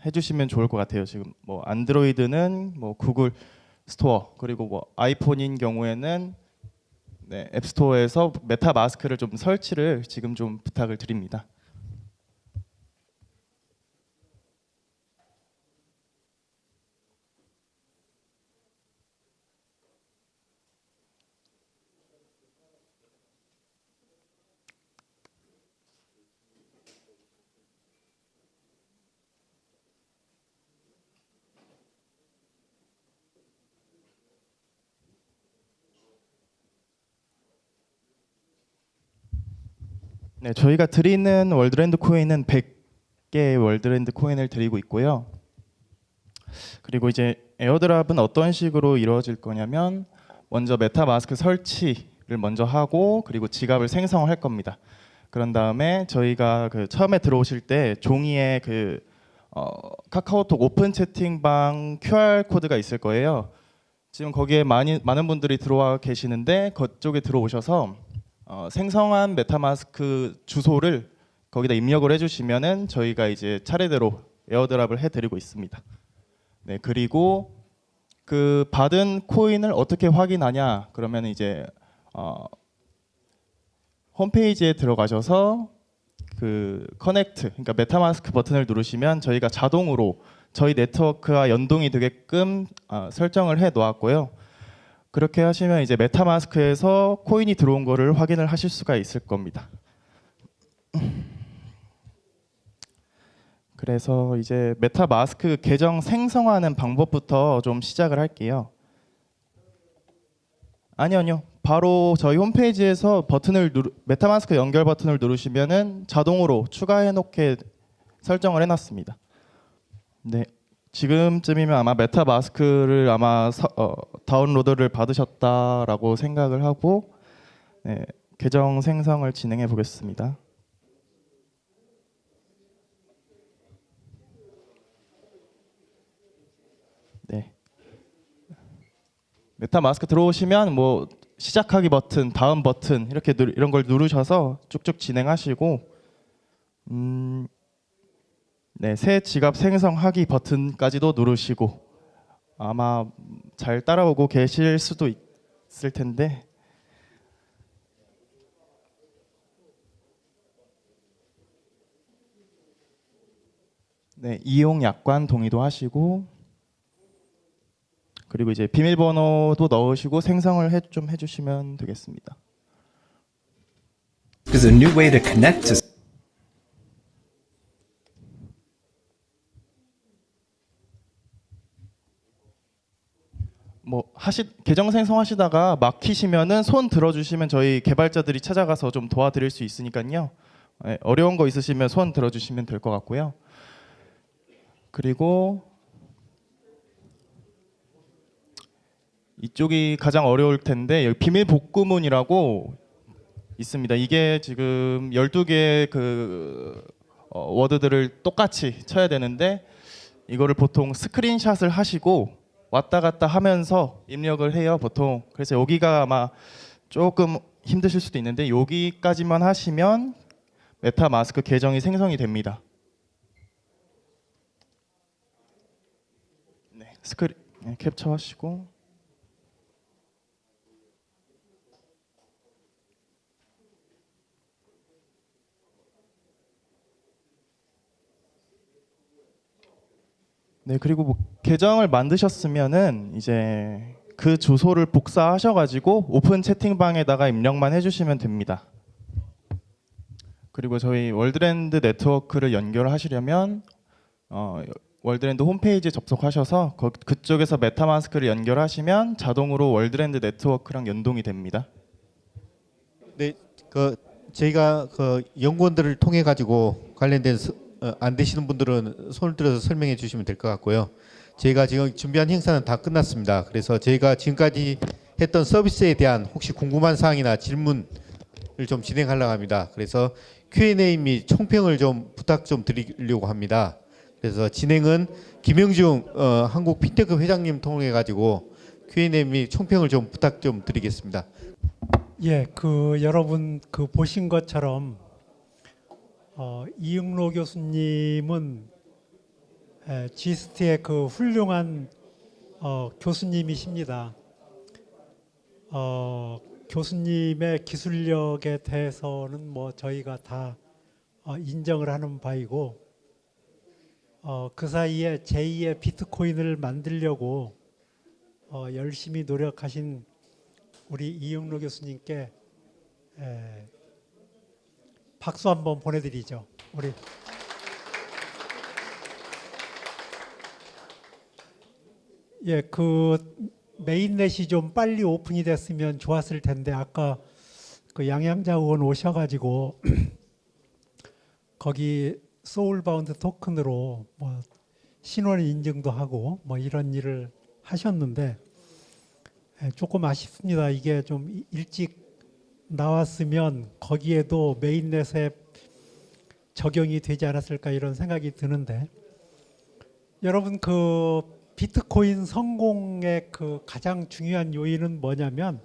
해주시면 좋을 것 같아요. 지금 뭐 안드로이드는 뭐 구글 스토어, 그리고 뭐 아이폰인 경우에는 네, 앱스토어에서 메타마스크를 좀 설치를 지금 좀 부탁을 드립니다. 네, 저희가 드리는 월드랜드 코인은 100개의 월드랜드 코인을 드리고 있고요. 그리고 이제 에어드랍은 어떤 식으로 이루어질 거냐면, 먼저 메타마스크 설치를 먼저 하고 그리고 지갑을 생성할 겁니다. 그런 다음에 저희가 처음에 들어오실 때 종이에 카카오톡 오픈 채팅방 QR 코드가 있을 거예요. 지금 거기에 많은 분들이 들어와 계시는데, 그쪽에 들어오셔서 생성한 메타마스크 주소를 거기다 입력을 해주시면은 저희가 이제 차례대로 에어드랍을 해드리고 있습니다. 네, 그리고 그 받은 코인을 어떻게 확인하냐? 그러면 이제 홈페이지에 들어가셔서 그 커넥트, 그러니까 메타마스크 버튼을 누르시면 저희가 자동으로 저희 네트워크와 연동이 되게끔 설정을 해 놓았고요. 그렇게 하시면 이제 메타마스크에서 코인이 들어온 거를 확인을 하실 수가 있을 겁니다. 그래서 이제 메타마스크 계정 생성하는 방법부터 좀 시작을 할게요. 아니요. 바로 저희 홈페이지에서 메타마스크 연결 버튼을 누르시면은 자동으로 추가해 놓게 설정을 해 놨습니다. 네. 지금쯤이면 아마 메타마스크를 다운로드를 받으셨다라고 생각을 하고, 네, 계정 생성을 진행해 보겠습니다. 네. 메타마스크 들어오시면 뭐 시작하기 버튼, 다음 버튼 이런 걸 누르셔서 쭉쭉 진행하시고, 네, 새 지갑 생성하기 버튼까지도 누르시고, 아마 잘 따라오고 계실 수도 있을 텐데, 네, 이용 약관 동의도 하시고, 그리고 이제 비밀번호도 넣으시고 생성을 좀 해주시면 되겠습니다. Is a new way to connect to 뭐 계정 생성하시다가 막히시면은 손 들어주시면 저희 개발자들이 찾아가서 좀 도와드릴 수 있으니까요. 네, 어려운 거 있으시면 손 들어주시면 될 것 같고요. 그리고 이쪽이 가장 어려울 텐데 여기 비밀 복구문이라고 있습니다. 이게 지금 12개의 워드들을 똑같이 쳐야 되는데 이거를 보통 스크린샷을 하시고 왔다 갔다 하면서 입력을 해요, 보통. 그래서 여기가 아마 조금 힘드실 수도 있는데 여기까지만 하시면 메타마스크 계정이 생성이 됩니다. 네, 캡처하시고 네, 그리고 뭐 계정을 만드셨으면은 이제 그 주소를 복사하셔가지고 오픈 채팅방에다가 입력만 해주시면 됩니다. 그리고 저희 월드랜드 네트워크를 연결하시려면 월드랜드 홈페이지에 접속하셔서 그쪽에서 메타마스크를 연결하시면 자동으로 월드랜드 네트워크랑 연동이 됩니다. 네, 저희가 연구원들을 통해 가지고 관련된 안 되시는 분들은 손을 들어서 설명해 주시면 될 것 같고요. 저희가 지금 준비한 행사는 다 끝났습니다. 그래서 저희가 지금까지 했던 서비스에 대한 혹시 궁금한 사항이나 질문을 좀 진행하려고 합니다. 그래서 Q&A 및 총평을 좀 부탁 좀 드리려고 합니다. 그래서 진행은 김영중 한국 핀테크 회장님 통해 가지고 Q&A 및 총평을 좀 부탁 좀 드리겠습니다. 예, 여러분 보신 것처럼 이응로 교수님은 GST의 훌륭한 교수님이십니다. 교수님의 기술력에 대해서는 뭐 저희가 다 인정을 하는 바이고, 그 사이에 제2의 비트코인을 만들려고 열심히 노력하신 우리 이응로 교수님께 박수 한번 보내드리죠. 우리 예, 메인넷이 좀 빨리 오픈이 됐으면 좋았을 텐데 아까 양양자 의원 오셔가지고 거기 소울바운드 토큰으로 뭐 신원 인증도 하고 뭐 이런 일을 하셨는데 조금 아쉽습니다. 이게 좀 일찍 나왔으면 거기에도 메인넷에 적용이 되지 않았을까 이런 생각이 드는데, 여러분 비트코인 성공의 가장 중요한 요인은 뭐냐면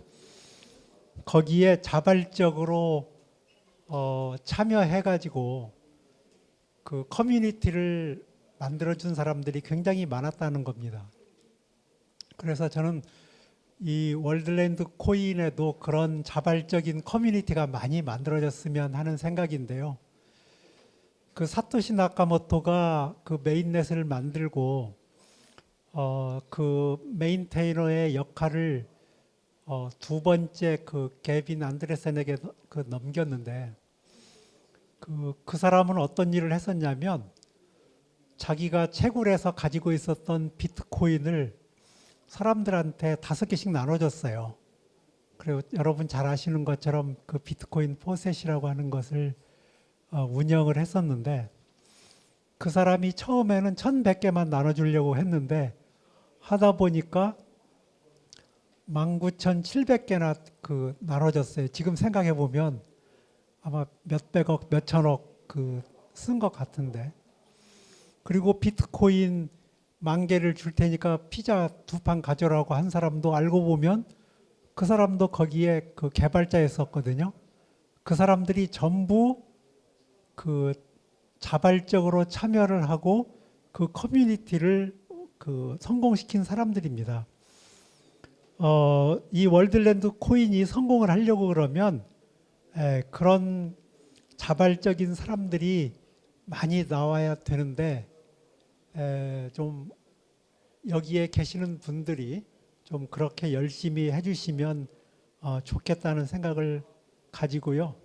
거기에 자발적으로 참여해가지고 커뮤니티를 만들어준 사람들이 굉장히 많았다는 겁니다. 그래서 저는 이 월드랜드 코인에도 그런 자발적인 커뮤니티가 많이 만들어졌으면 하는 생각인데요. 사토시 나카모토가 메인넷을 만들고 메인테이너의 역할을 두 번째 게빈 안드레센에게 넘겼는데 그 사람은 어떤 일을 했었냐면 자기가 채굴해서 가지고 있었던 비트코인을 사람들한테 5개씩 나눠줬어요. 그리고 여러분 잘 아시는 것처럼 비트코인 포셋이라고 하는 것을 운영을 했었는데, 그 사람이 처음에는 1,100개만 나눠주려고 했는데 하다 보니까 19,700개나 나눠졌어요. 지금 생각해 보면 아마 몇백억, 몇천억 쓴 것 같은데. 그리고 비트코인 10,000개를 줄 테니까 피자 2판 가져라고 한 사람도 알고 보면 그 사람도 거기에 개발자였었거든요. 그 사람들이 전부 자발적으로 참여를 하고 커뮤니티를 성공시킨 사람들입니다. 이 월드랜드 코인이 성공을 하려고 그러면 그런 자발적인 사람들이 많이 나와야 되는데 좀 여기에 계시는 분들이 좀 그렇게 열심히 해주시면 좋겠다는 생각을 가지고요.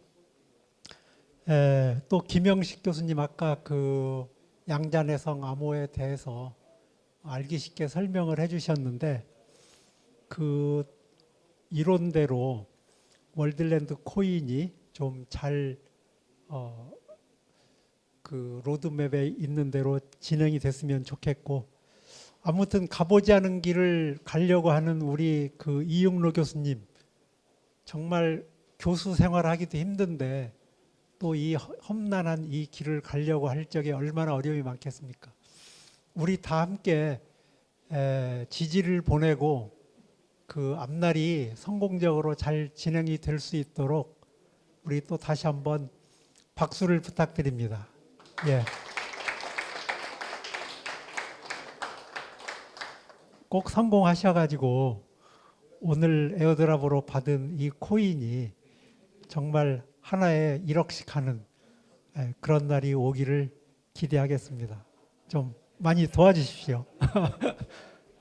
또 김영식 교수님 아까 그 양자내성 암호에 대해서 알기 쉽게 설명을 해주셨는데 그 이론대로 월드랜드 코인이 좀 잘 그 로드맵에 있는 대로 진행이 됐으면 좋겠고, 아무튼 가보지 않은 길을 가려고 하는 우리 그 이용로 교수님, 정말 교수 생활하기도 힘든데 또 이 험난한 이 길을 가려고 할 적에 얼마나 어려움이 많겠습니까? 우리 다 함께 지지를 보내고 그 앞날이 성공적으로 잘 진행이 될 수 있도록 우리 또 다시 한번 박수를 부탁드립니다. 예. 꼭 성공하셔가지고 오늘 에어드랍으로 받은 이 코인이 정말 하나에 1억씩 하는 그런 날이 오기를 기대하겠습니다. 좀 많이 도와주십시오.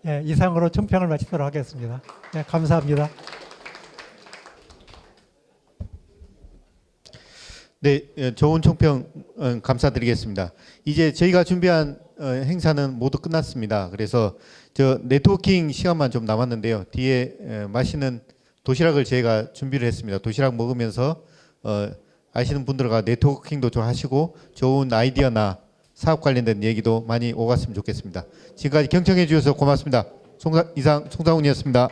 예, 이상으로 총평을 마치도록 하겠습니다. 예, 감사합니다. 네, 좋은 총평 감사드리겠습니다. 이제 저희가 준비한 행사는 모두 끝났습니다. 그래서 저 네트워킹 시간만 좀 남았는데요. 뒤에 맛있는 도시락을 저희가 준비를 했습니다. 도시락 먹으면서 아시는 분들과 네트워킹도 좀 하시고 좋은 아이디어나 사업 관련된 얘기도 많이 오갔으면 좋겠습니다. 지금까지 경청해 주셔서 고맙습니다. 이상 송상훈이었습니다.